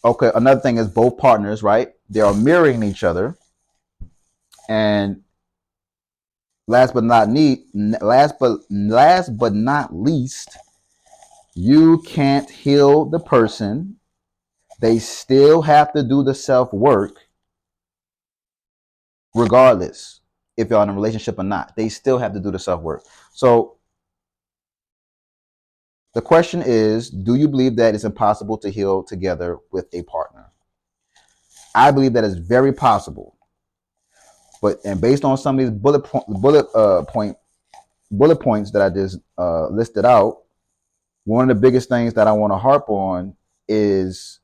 okay, another thing is both partners, right? They are mirroring each other. And last but not least, you can't heal the person. They still have to do the self-work regardless if you're in a relationship or not. They still have to do the self-work. So the question is, do you believe that it's impossible to heal together with a partner? I believe that is very possible. And based on some of these bullet points that I just listed out, one of the biggest things that I want to harp on is,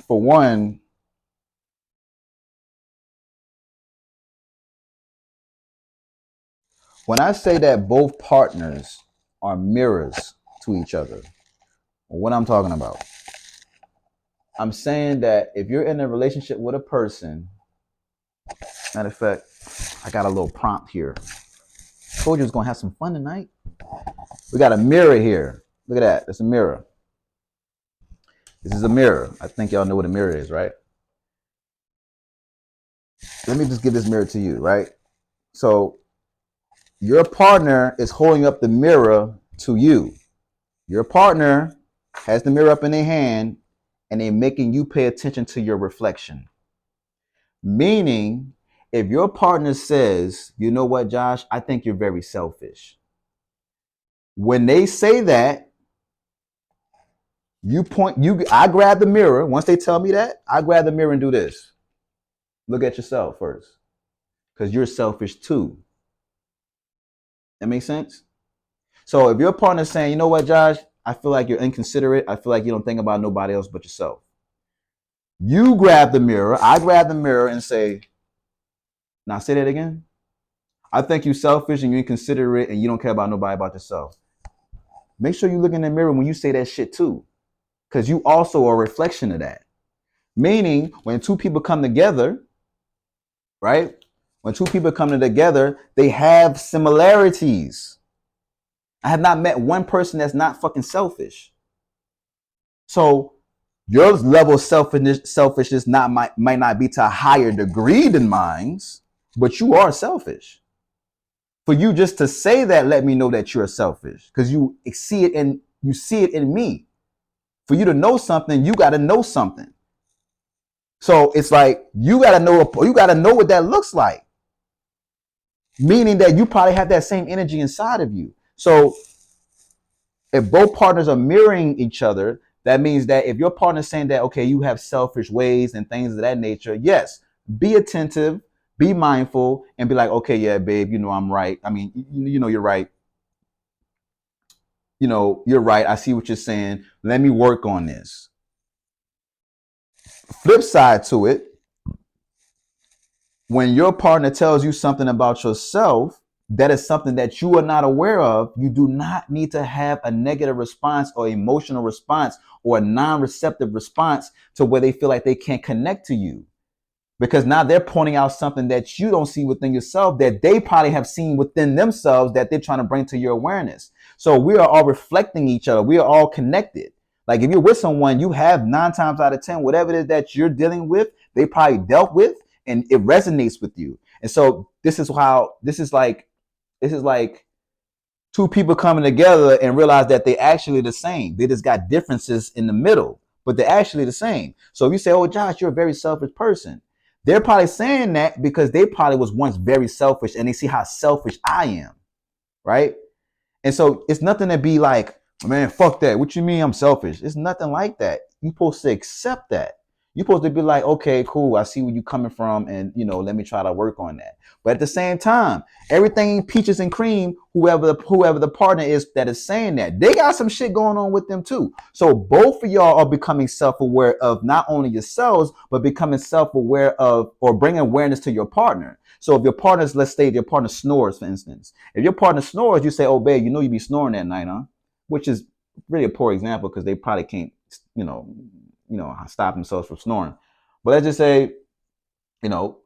for one, when I say that both partners are mirrors to each other, what I'm talking about, I'm saying that if you're in a relationship with a person, matter of fact, I got a little prompt here. Told you I was going to have some fun tonight. We got a mirror here. Look at that. It's a mirror. This is a mirror. I think y'all know what a mirror is, right? Let me just give this mirror to you, right? So your partner is holding up the mirror to you. Your partner has the mirror up in their hand and they're making you pay attention to your reflection. Meaning, if your partner says, you know what, Josh, I think you're very selfish. When they say that, I grab the mirror. Once they tell me that, I grab the mirror and do this. Look at yourself first. Because you're selfish too. That makes sense? So if your partner's saying, you know what, Josh, I feel like you're inconsiderate. I feel like you don't think about nobody else but yourself. You grab the mirror. I grab the mirror and say, now say that again. I think you're selfish and you're inconsiderate and you don't care about nobody but yourself. Make sure you look in the mirror when you say that shit too. Because you also are a reflection of that. Meaning, when two people come together, right? When two people come together, they have similarities. I have not met one person that's not fucking selfish. So your level of selfishness might not be to a higher degree than mine's, but you are selfish. For you just to say that, let me know that you're selfish, because you see it in me. For you to know something, you got to know something. So it's like you got to know what that looks like. Meaning that you probably have that same energy inside of you. So if both partners are mirroring each other, that means that if your partner's saying that, okay, you have selfish ways and things of that nature, yes, be attentive, be mindful, and be like, okay, yeah, babe, you know, I'm right. I mean, you know, you're right. You know, you're right. I see what you're saying. Let me work on this. Flip side to it, when your partner tells you something about yourself that is something that you are not aware of, you do not need to have a negative response or emotional response or a non-receptive response to where they feel like they can't connect to you. Because now they're pointing out something that you don't see within yourself that they probably have seen within themselves that they're trying to bring to your awareness. So we are all reflecting each other. We are all connected. Like if you're with someone, you have 9 times out of 10, whatever it is that you're dealing with, they probably dealt with and it resonates with you. And so this is like two people coming together and realize that they actually the same. They just got differences in the middle, but they're actually the same. So if you say, oh, Josh, you're a very selfish person, they're probably saying that because they probably was once very selfish and they see how selfish I am, right? And so it's nothing to be like, man, fuck that. What you mean I'm selfish? It's nothing like that. You're supposed to accept that. You're supposed to be like, okay, cool. I see where you're coming from. And, you know, let me try to work on that. But at the same time, everything peaches and cream, whoever the partner is that is saying that, they got some shit going on with them too. So both of y'all are becoming self-aware of not only yourselves, but becoming self-aware of or bringing awareness to your partner. So if your partner's, let's say your partner snores, for instance. If your partner snores, you say, oh, babe, you know you be snoring at night, huh? Which is really a poor example because they probably can't, you know, stop themselves from snoring. But let's just say, you know,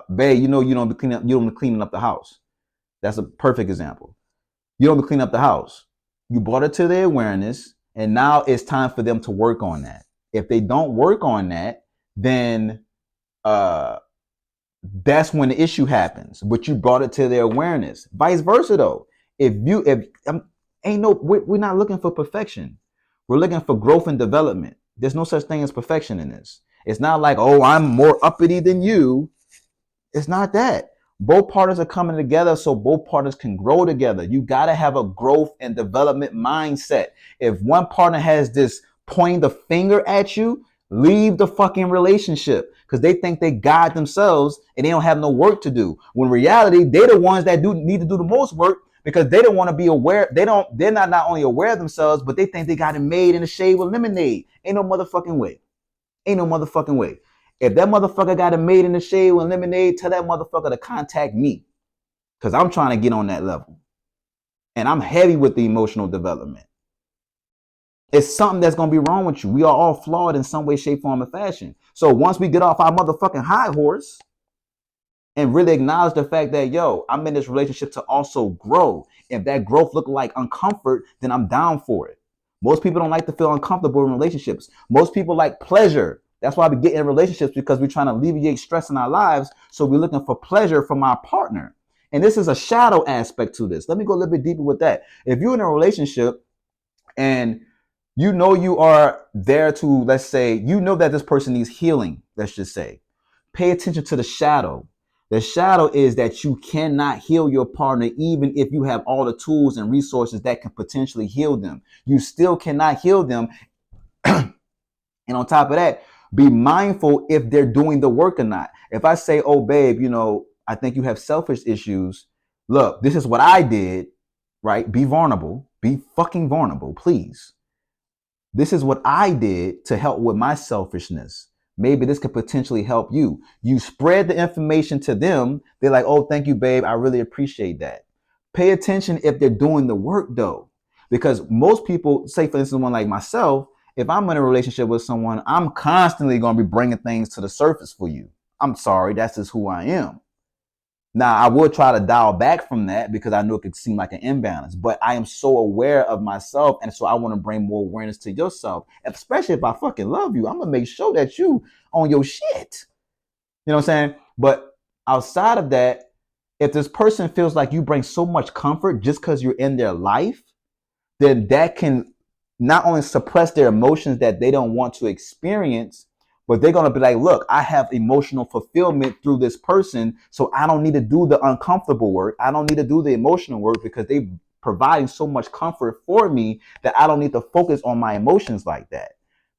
babe, you know, you don't be cleaning up the house. That's a perfect example. You don't be cleaning up the house. You brought it to their awareness, and now it's time for them to work on that. If they don't work on that, then that's when the issue happens. But you brought it to their awareness. Vice versa, though. We're not looking for perfection. We're looking for growth and development. There's no such thing as perfection in this. It's not like, oh, I'm more uppity than you. It's not that. Both partners are coming together so both partners can grow together. You got to have a growth and development mindset. If one partner has this pointing the finger at you, leave the fucking relationship because they think they guide themselves and they don't have no work to do. When in reality, they're the ones that need to do the most work because they don't want to be aware. They're not only aware of themselves, but they think they got it made in the shade with lemonade. Ain't no motherfucking way. Ain't no motherfucking way. If that motherfucker got it made in the shade with lemonade, tell that motherfucker to contact me because I'm trying to get on that level. And I'm heavy with the emotional development. It's something that's going to be wrong with you. We are all flawed in some way, shape, form, or fashion. So once we get off our motherfucking high horse and really acknowledge the fact that, yo, I'm in this relationship to also grow. If that growth look like uncomfort, then I'm down for it. Most people don't like to feel uncomfortable in relationships. Most people like pleasure. That's why we get in relationships because we're trying to alleviate stress in our lives. So we're looking for pleasure from our partner. And this is a shadow aspect to this. Let me go a little bit deeper with that. If you're in a relationship and you know you are there to, let's say, you know that this person needs healing, let's just say, pay attention to the shadow. The shadow is that you cannot heal your partner even if you have all the tools and resources that can potentially heal them. You still cannot heal them. And on top of that, be mindful if they're doing the work or not. If I say, oh, babe, you know, I think you have selfish issues. Look, this is what I did, right? Be vulnerable. Be fucking vulnerable, please. This is what I did to help with my selfishness. Maybe this could potentially help you. You spread the information to them. They're like, oh, thank you, babe. I really appreciate that. Pay attention if they're doing the work, though. Because most people, say, for instance, someone like myself, if I'm in a relationship with someone, I'm constantly going to be bringing things to the surface for you. I'm sorry, that's just who I am. Now, I would try to dial back from that because I know it could seem like an imbalance, but I am so aware of myself. And so I want to bring more awareness to yourself, especially if I fucking love you. I'm going to make sure that you on your shit. You know what I'm saying? But outside of that, if this person feels like you bring so much comfort just because you're in their life, then that can not only suppress their emotions that they don't want to experience, but they're going to be like, look, I have emotional fulfillment through this person. So I don't need to do the uncomfortable work. I don't need to do the emotional work because they providing so much comfort for me that I don't need to focus on my emotions like that.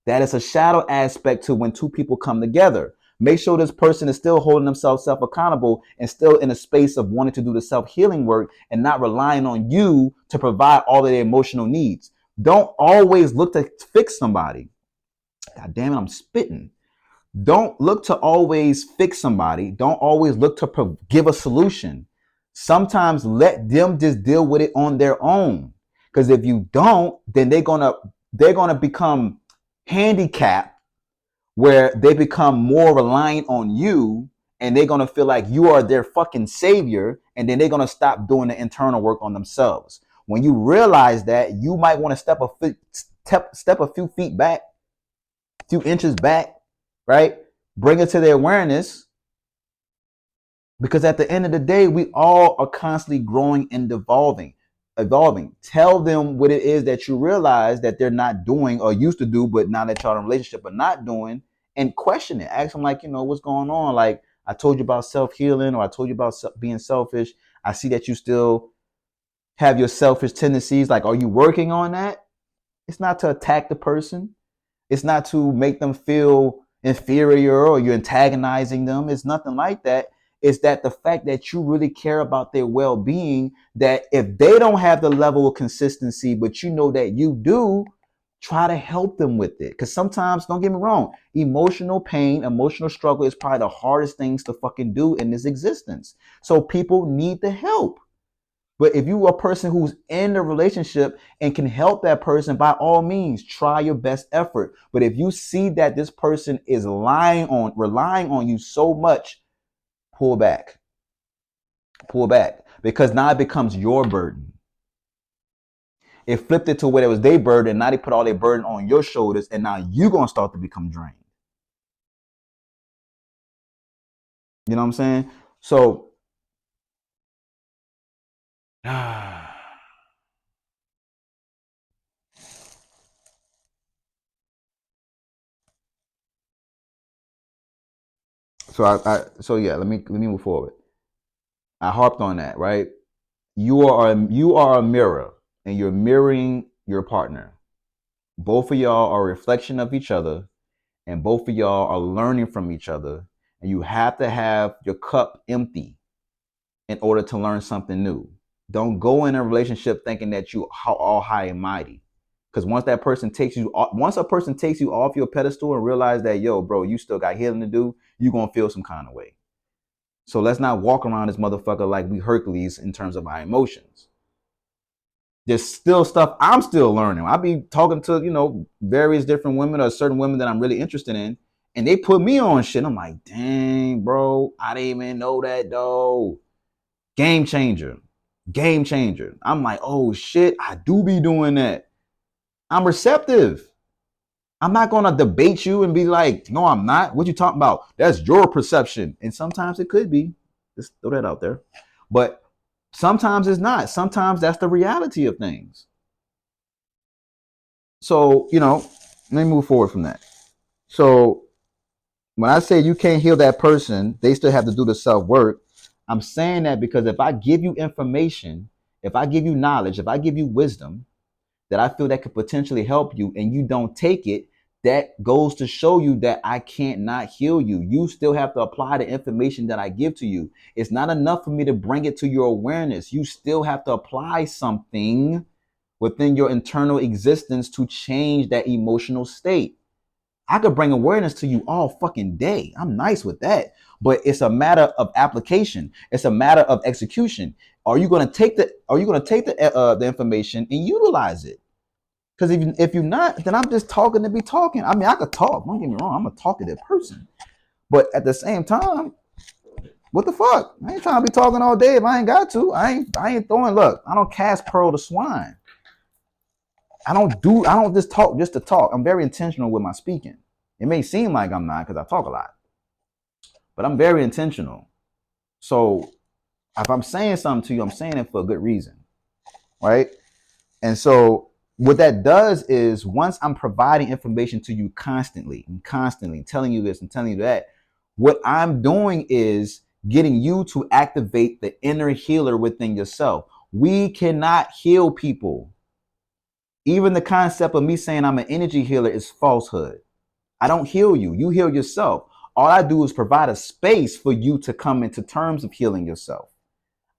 That is a shadow aspect to when two people come together. Make sure this person is still holding themselves self accountable and still in a space of wanting to do the self healing work and not relying on you to provide all of their emotional needs. Don't always look to fix somebody. God damn it, I'm spitting. Don't look to always fix somebody. Don't always look to give a solution. Sometimes let them just deal with it on their own. Because if you don't, then they're gonna become handicapped where they become more reliant on you and they're going to feel like you are their fucking savior, and then they're going to stop doing the internal work on themselves. When you realize that, you might want to step a few feet back, a few inches back, right? Bring it to their awareness, because at the end of the day, we all are constantly growing and evolving. Tell them what it is that you realize that they're not doing or used to do, but now that you're in a relationship are not doing, and question it. Ask them, like, what's going on? Like, I told you about self-healing, or I told you about being selfish. I see that you still have your selfish tendencies. Like, are you working on that? It's not to attack the person. It's not to make them feel inferior or you're antagonizing them. It's nothing like that. It's that the fact that you really care about their well-being, that if they don't have the level of consistency, but you know that you do, try to help them with it. Because sometimes, don't get me wrong, emotional pain, emotional struggle is probably the hardest things to fucking do in this existence. So people need the help. But if you are a person who's in a relationship and can help that person, by all means, try your best effort. But if you see that this person is relying on you so much, pull back. Pull back. Because now it becomes your burden. It flipped it to where it was their burden, and now they put all their burden on your shoulders, and now you're gonna start to become drained. You know what I'm saying? So so yeah, let me move forward. I harped on that, right? You are a mirror, and you're mirroring your partner. Both of y'all are a reflection of each other, and both of y'all are learning from each other. And you have to have your cup empty in order to learn something new. Don't go in a relationship thinking that you are all high and mighty. Because once a person takes you off your pedestal and realize that, yo, bro, you still got healing to do, you're gonna feel some kind of way. So let's not walk around this motherfucker like we Hercules in terms of our emotions. There's still stuff I'm still learning. I be talking to, various different women or certain women that I'm really interested in, and they put me on shit. I'm like, dang, bro, I didn't even know that though. Game changer. Game changer. I'm like, oh shit, I do be doing that. I'm receptive. I'm not gonna debate you and be like, no, I'm not. What you talking about? That's your perception. And sometimes it could be. Just throw that out there. But sometimes it's not. Sometimes that's the reality of things. So, let me move forward from that. So when I say you can't heal that person, they still have to do the self work. I'm saying that because if I give you information, if I give you knowledge, if I give you wisdom that I feel that could potentially help you, and you don't take it, that goes to show you that I can't not heal you. You still have to apply the information that I give to you. It's not enough for me to bring it to your awareness. You still have to apply something within your internal existence to change that emotional state. I could bring awareness to you all fucking day. I'm nice with that. But it's a matter of application. It's a matter of execution. Are you going to take the information and utilize it? Because if you're not, then I'm just talking to be talking. I mean, I could talk. Don't get me wrong. I'm a talkative person. But at the same time, what the fuck? I ain't trying to be talking all day if I ain't got to. I ain't throwing. Look, I don't cast pearl to swine. I don't just talk just to talk. I'm very intentional with my speaking. It may seem like I'm not because I talk a lot, but I'm very intentional. So if I'm saying something to you, I'm saying it for a good reason, right? And so what that does is once I'm providing information to you constantly and constantly telling you this and telling you that, what I'm doing is getting you to activate the inner healer within yourself. We cannot heal people. Even the concept of me saying I'm an energy healer is falsehood. I don't heal you. You heal yourself. All I do is provide a space for you to come into terms of healing yourself.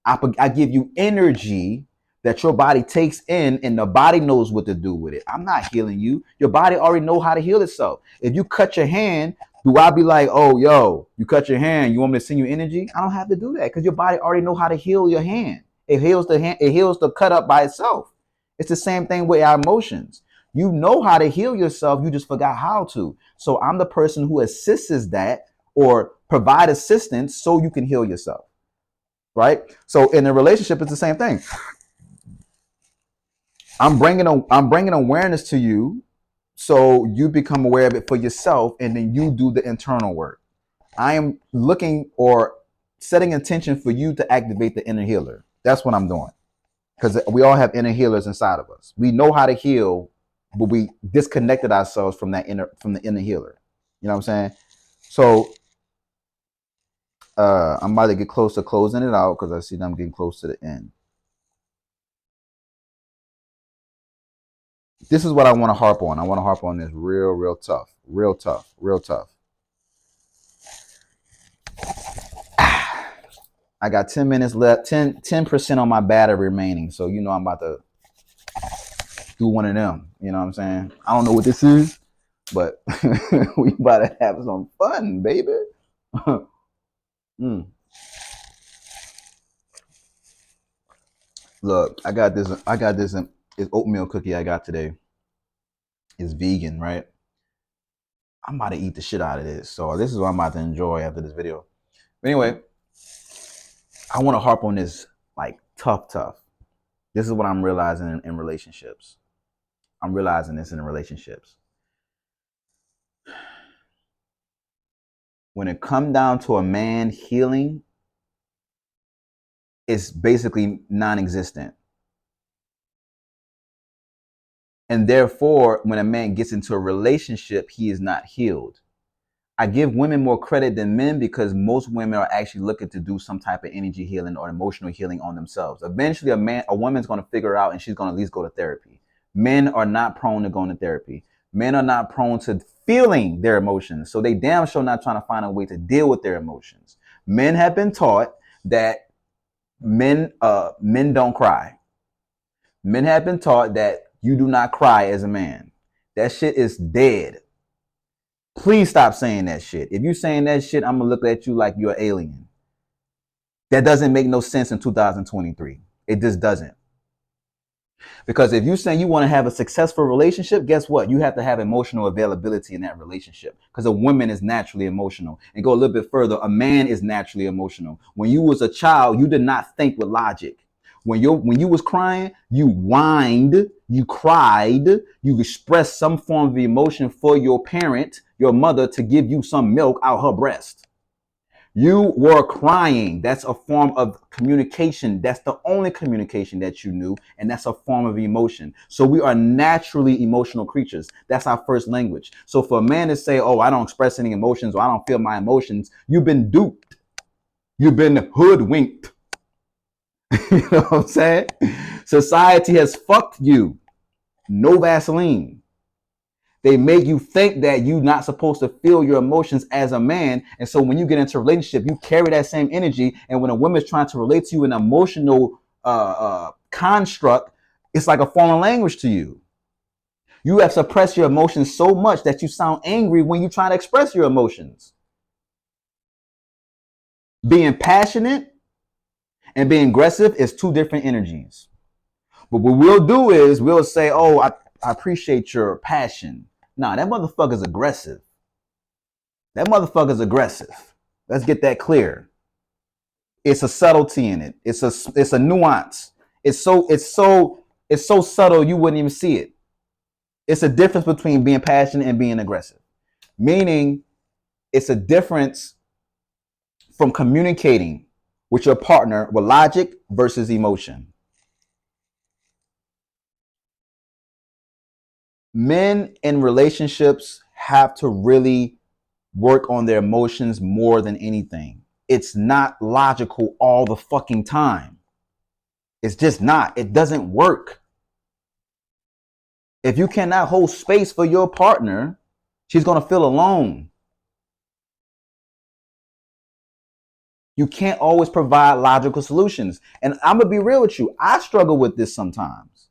I give you energy that your body takes in and the body knows what to do with it. I'm not healing you. Your body already know how to heal itself. If you cut your hand, do I be like, oh, yo, you cut your hand, you want me to send you energy? I don't have to do that because your body already know how to heal your hand. It heals the hand, it heals the cut up by itself. It's the same thing with our emotions. You know how to heal yourself, you just forgot how to. So I'm the person who assists that or provide assistance so you can heal yourself. Right? So in a relationship, it's the same thing. I'm bringing awareness to you so you become aware of it for yourself and then you do the internal work. I am looking or setting intention for you to activate the inner healer. That's what I'm doing. Because we all have inner healers inside of us. We know how to heal, but we disconnected ourselves from the inner healer. You know what I'm saying? So I'm about to get close to closing it out because I see that I'm getting close to the end. This is what I want to harp on. I want to harp on this real tough. I got 10 minutes left, 10% on my battery remaining. So, you know, I'm about to do one of them. You know what I'm saying? I don't know what this is, but we about to have some fun, baby. Look, I got this oatmeal cookie I got today. It's vegan, right? I'm about to eat the shit out of this. So this is what I'm about to enjoy after this video. But anyway, I want to harp on this like tough. This is what I'm realizing in relationships. I'm realizing this in relationships. When it comes down to a man healing, it's basically non-existent. And therefore, when a man gets into a relationship, he is not healed. I give women more credit than men because most women are actually looking to do some type of energy healing or emotional healing on themselves. Eventually, a woman's going to figure it out and she's going to at least go to therapy. Men are not prone to going to therapy. Men are not prone to feeling their emotions. So they damn sure not trying to find a way to deal with their emotions. Men have been taught that men don't cry. Men have been taught that you do not cry as a man. That shit is dead. Please stop saying that shit. If you're saying that shit, I'm gonna look at you like you're an alien. That doesn't make no sense in 2023. It just doesn't. Because if you're saying you want to have a successful relationship, guess what? You have to have emotional availability in that relationship. Because a woman is naturally emotional. And go a little bit further, a man is naturally emotional. When you was a child, you did not think with logic. When you was crying, you whined, you cried, you expressed some form of emotion for your parent, your mother, to give you some milk out her breast. You were crying. That's a form of communication. That's the only communication that you knew, and that's a form of emotion. So we are naturally emotional creatures. That's our first language. So for a man to say, oh, I don't express any emotions or I don't feel my emotions, you've been duped. You've been hoodwinked. You know what I'm saying? Society has fucked you. No Vaseline. They make you think that you're not supposed to feel your emotions as a man. And so when you get into a relationship, you carry that same energy. And when a woman is trying to relate to you in an emotional construct, it's like a foreign language to you. You have suppressed your emotions so much that you sound angry when you try to express your emotions. Being passionate and being aggressive is two different energies. But what we'll do is we'll say, oh, I appreciate your passion. Nah, that motherfucker's aggressive. That motherfucker's aggressive. Let's get that clear. It's a subtlety in it. It's a nuance. It's so subtle you wouldn't even see it. It's a difference between being passionate and being aggressive. Meaning, it's a difference from communicating with your partner with logic versus emotion. Men in relationships have to really work on their emotions more than anything. It's not logical all the fucking time. It's just not. It doesn't work. If you cannot hold space for your partner, she's going to feel alone. You can't always provide logical solutions. And I'm going to be real with you. I struggle with this sometimes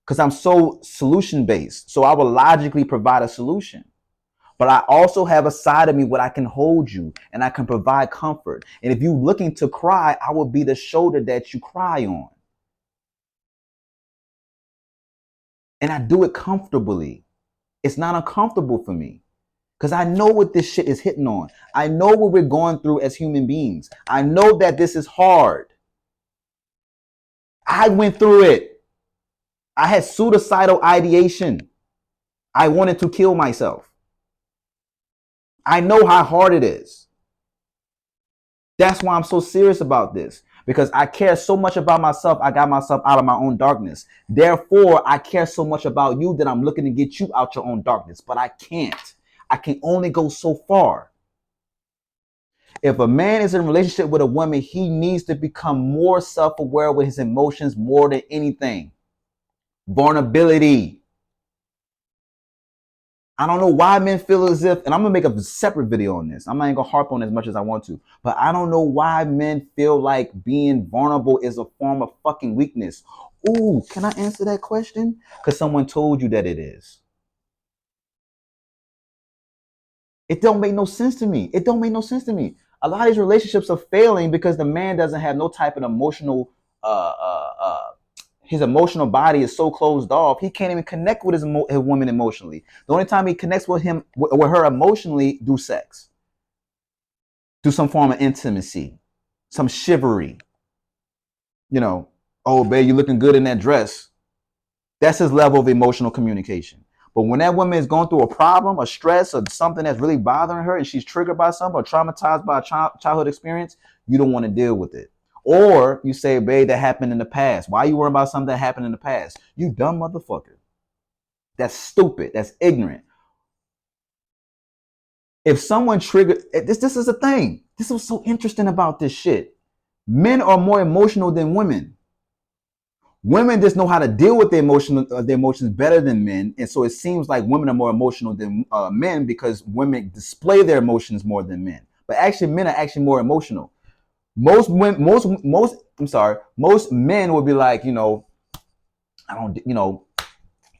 because I'm so solution based. So I will logically provide a solution. But I also have a side of me where I can hold you and I can provide comfort. And if you're looking to cry, I will be the shoulder that you cry on. And I do it comfortably. It's not uncomfortable for me because I know what this shit is hitting on. I know what we're going through as human beings. I know that this is hard. I went through it. I had suicidal ideation. I wanted to kill myself. I know how hard it is. That's why I'm so serious about this, because I care so much about myself. I got myself out of my own darkness. Therefore, I care so much about you that I'm looking to get you out your own darkness, but I can't. I can only go so far. If a man is in a relationship with a woman, he needs to become more self-aware with his emotions more than anything. Vulnerability. I don't know why men feel as if, and I'm going to make a separate video on this. I'm not even going to harp on it as much as I want to. But I don't know why men feel like being vulnerable is a form of fucking weakness. Ooh, can I answer that question? Because someone told you that it is. It don't make no sense to me. It don't make no sense to me. A lot of these relationships are failing because the man doesn't have no type of emotional his emotional body is so closed off, he can't even connect with his woman emotionally. The only time he connects with her emotionally, through sex, through some form of intimacy, some chivalry. You know, oh, babe, you're looking good in that dress. That's his level of emotional communication. But when that woman is going through a problem, a stress, or something that's really bothering her, and she's triggered by something or traumatized by a childhood experience, you don't want to deal with it. Or you say, babe, that happened in the past. Why are you worrying about something that happened in the past? You dumb motherfucker. That's stupid. That's ignorant. If someone triggered, this is a thing. This was so interesting about this shit. Men are more emotional than women. Women just know how to deal with their emotions better than men. And so it seems like women are more emotional than men because women display their emotions more than men. But actually, men are actually more emotional. Most men would be like, I don't,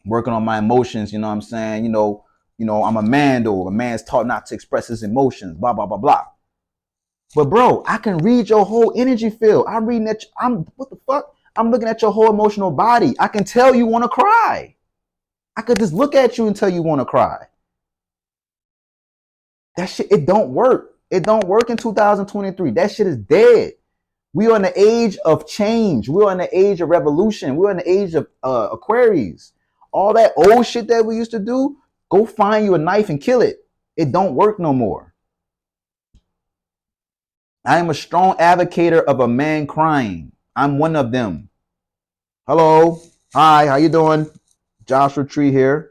working on my emotions, you know what I'm saying? I'm a man though. A man's taught not to express his emotions, blah, blah, blah, blah. But bro, I can read your whole energy field. What the fuck? I'm looking at your whole emotional body. I can tell you want to cry. I could just look at you and tell you want to cry. That shit, it don't work. It don't work in 2023. That shit is dead. We are in the age of change. We are in the age of revolution. We're in the age of Aquarius. All that old shit that we used to do, go find you a knife and kill it. It don't work no more. I am a strong advocate of a man crying. I'm one of them. Hello. Hi, how you doing? Joshua Tree here.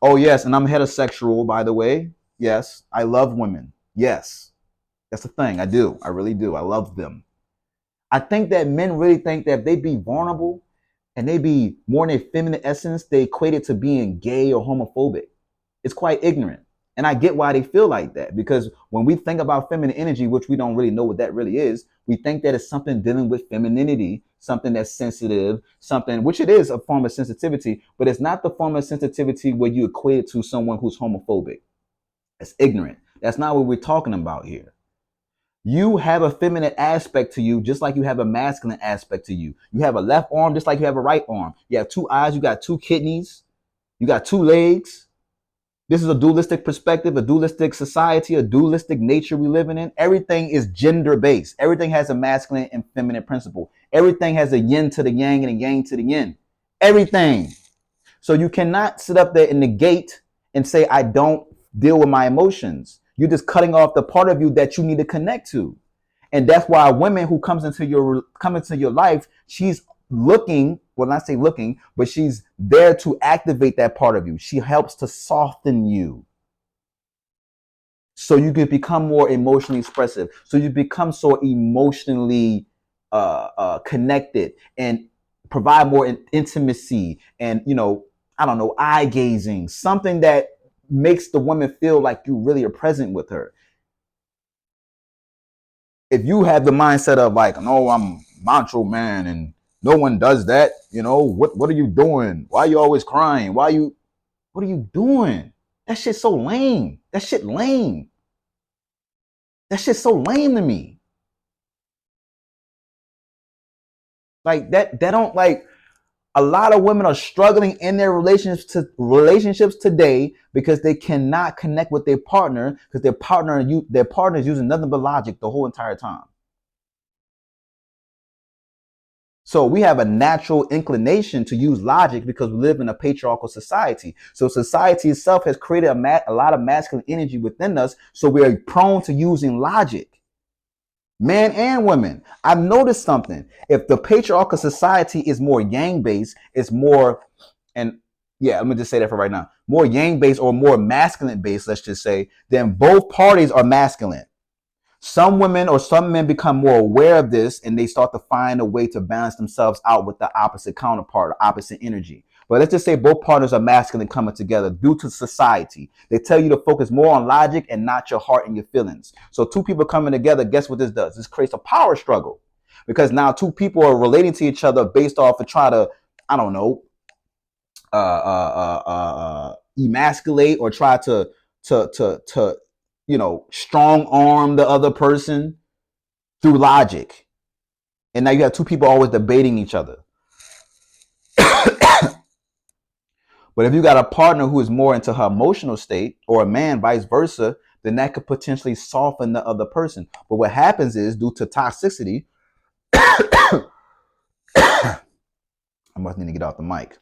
Oh, yes, and I'm heterosexual, by the way. Yes, I love women. Yes, that's the thing. I do. I really do. I love them. I think that men really think that if they be vulnerable and they be more in their feminine essence, they equate it to being gay or homophobic. It's quite ignorant. And I get why they feel like that, because when we think about feminine energy, which we don't really know what that really is, we think that it's something dealing with femininity, something that's sensitive, something, which it is a form of sensitivity, but it's not the form of sensitivity where you equate it to someone who's homophobic. It's ignorant. That's not what we're talking about here. You have a feminine aspect to you, just like you have a masculine aspect to you. You have a left arm, just like you have a right arm. You have two eyes, you got two kidneys, you got two legs. This is a dualistic perspective, a dualistic society, a dualistic nature we living in. Everything is gender based. Everything has a masculine and feminine principle. Everything has a yin to the yang and a yang to the yin. Everything. So you cannot sit up there and negate and say, I don't deal with my emotions. You're just cutting off the part of you that you need to connect to. And that's why a woman who comes into your life, she's looking, well, not say looking, but she's there to activate that part of you. She helps to soften you so you can become more emotionally expressive. So you become so emotionally connected and provide more intimacy and, I don't know, eye gazing, something that makes the woman feel like you really are present with her. If you have the mindset of like, no, I'm macho man and no one does that, what are you doing? Why are you always crying? What are you doing? That shit's so lame. That shit lame. That shit's so lame to me. Like that don't like a lot of women are struggling in their relationships today because they cannot connect with their partner because their partner is using nothing but logic the whole entire time. So we have a natural inclination to use logic because we live in a patriarchal society. So society itself has created a lot of masculine energy within us. So we are prone to using logic. Men and women. I've noticed something. If the patriarchal society is more yang based, it's more, and yeah, let me just say that for right now, more yang based or more masculine based, let's just say, then both parties are masculine. Some women or some men become more aware of this and they start to find a way to balance themselves out with the opposite counterpart, opposite energy. But let's just say both partners are masculine coming together due to society. They tell you to focus more on logic and not your heart and your feelings. So two people coming together, guess what this does? This creates a power struggle because now two people are relating to each other based off of try to, I don't know, emasculate or try to strong arm the other person through logic. And now you have two people always debating each other. But if you got a partner who is more into her emotional state or a man, vice versa, then that could potentially soften the other person. But what happens is due to toxicity, I must need to get off the mic.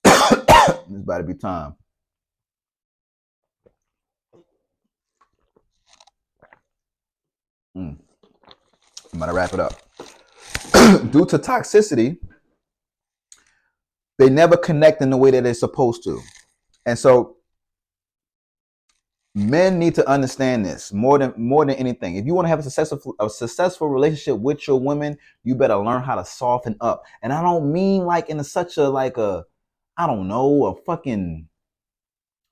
It's about to be time. I'm about to wrap it up. Due to toxicity, they never connect in the way that they're supposed to. And so men need to understand this more than anything. If you want to have a successful relationship with your women, you better learn how to soften up. And I don't mean like in such a like a, I don't know, a fucking,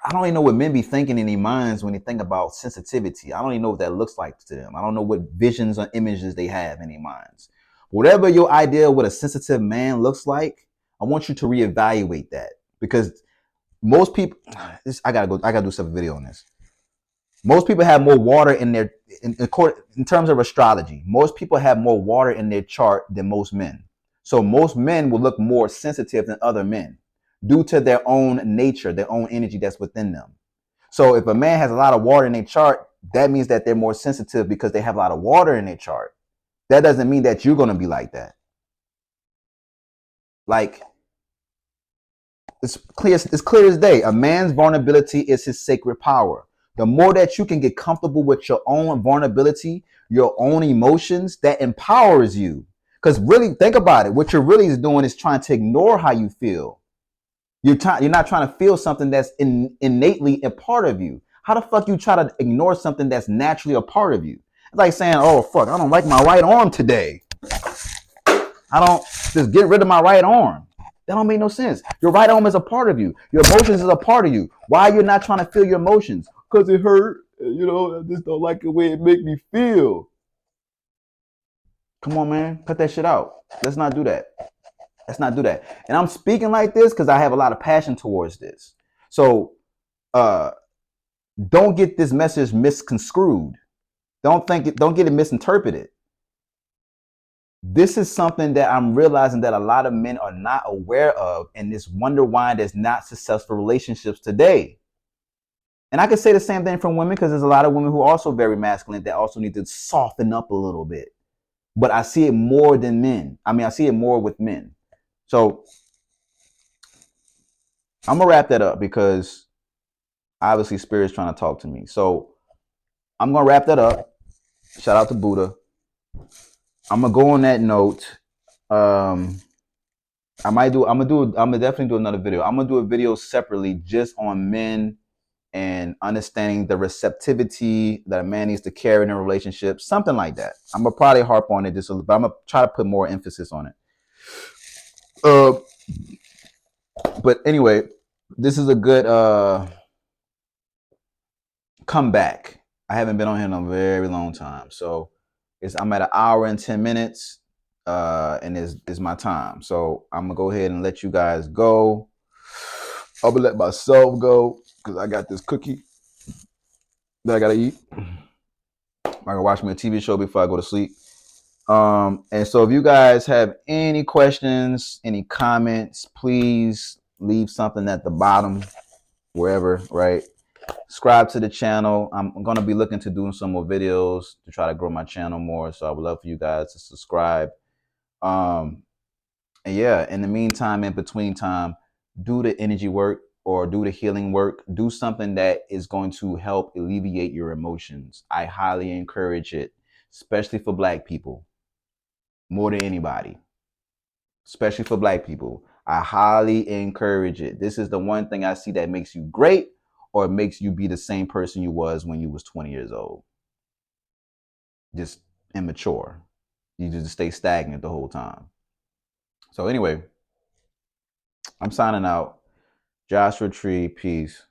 I don't even know what men be thinking in their minds when they think about sensitivity. I don't even know what that looks like to them. I don't know what visions or images they have in their minds. Whatever your idea of what a sensitive man looks like, I want you to reevaluate that because most people, I gotta do some video on this. Most people have more water in their, in terms of astrology, most people have more water in their chart than most men. So most men will look more sensitive than other men due to their own nature, their own energy that's within them. So if a man has a lot of water in their chart, that means that they're more sensitive because they have a lot of water in their chart. That doesn't mean that you're going to be like that. Like, it's clear as day. A man's vulnerability is his sacred power. The more that you can get comfortable with your own vulnerability, your own emotions, that empowers you. Because really, think about it. What you're really doing is trying to ignore how you feel. You're not trying to feel something that's innately a part of you. How the fuck you try to ignore something that's naturally a part of you? It's like saying, oh, fuck, I don't like my right arm today. I don't, just get rid of my right arm. That don't make no sense. Your right arm is a part of you. Your emotions is a part of you. Why are you not trying to feel your emotions? Because it hurt. I just don't like the way it make me feel. Come on, man. Cut that shit out. Let's not do that. Let's not do that. And I'm speaking like this because I have a lot of passion towards this. So don't get this message misconstrued. Don't get it misinterpreted. This is something that I'm realizing that a lot of men are not aware of, and this wonder why there's not successful relationships today. And I could say the same thing from women, because there's a lot of women who are also very masculine that also need to soften up a little bit. But I see it more than men. I mean, I see it more with men. So I'm gonna wrap that up because obviously Spirit's trying to talk to me. So I'm gonna wrap that up. Shout out to Buddha. I'm gonna go on that note. I'm gonna definitely do another video. I'm gonna do a video separately just on men and understanding the receptivity that a man needs to carry in a relationship, something like that. I'm gonna probably harp on it just a little, but I'm gonna try to put more emphasis on it. But anyway, this is a good comeback. I haven't been on here in a very long time, so I'm at 1 hour and 10 minutes, and is my time. So I'm gonna go ahead and let you guys go. I'm gonna let myself go because I got this cookie that I gotta eat. I'm gonna watch me a TV show before I go to sleep. And so if you guys have any questions, any comments, please leave something at the bottom, wherever, right? Subscribe to the channel. I'm gonna be looking to doing some more videos to try to grow my channel more. So I would love for you guys to subscribe. And yeah, in the meantime, in between time, do the energy work or do the healing work. Do something that is going to help alleviate your emotions. I highly encourage it, especially for Black people, more than anybody, especially for Black people. I highly encourage it. This is the one thing I see that makes you great or it makes you be the same person you was when you was 20 years old. Just immature. You just stay stagnant the whole time. So anyway, I'm signing out. Joshua Tree, peace.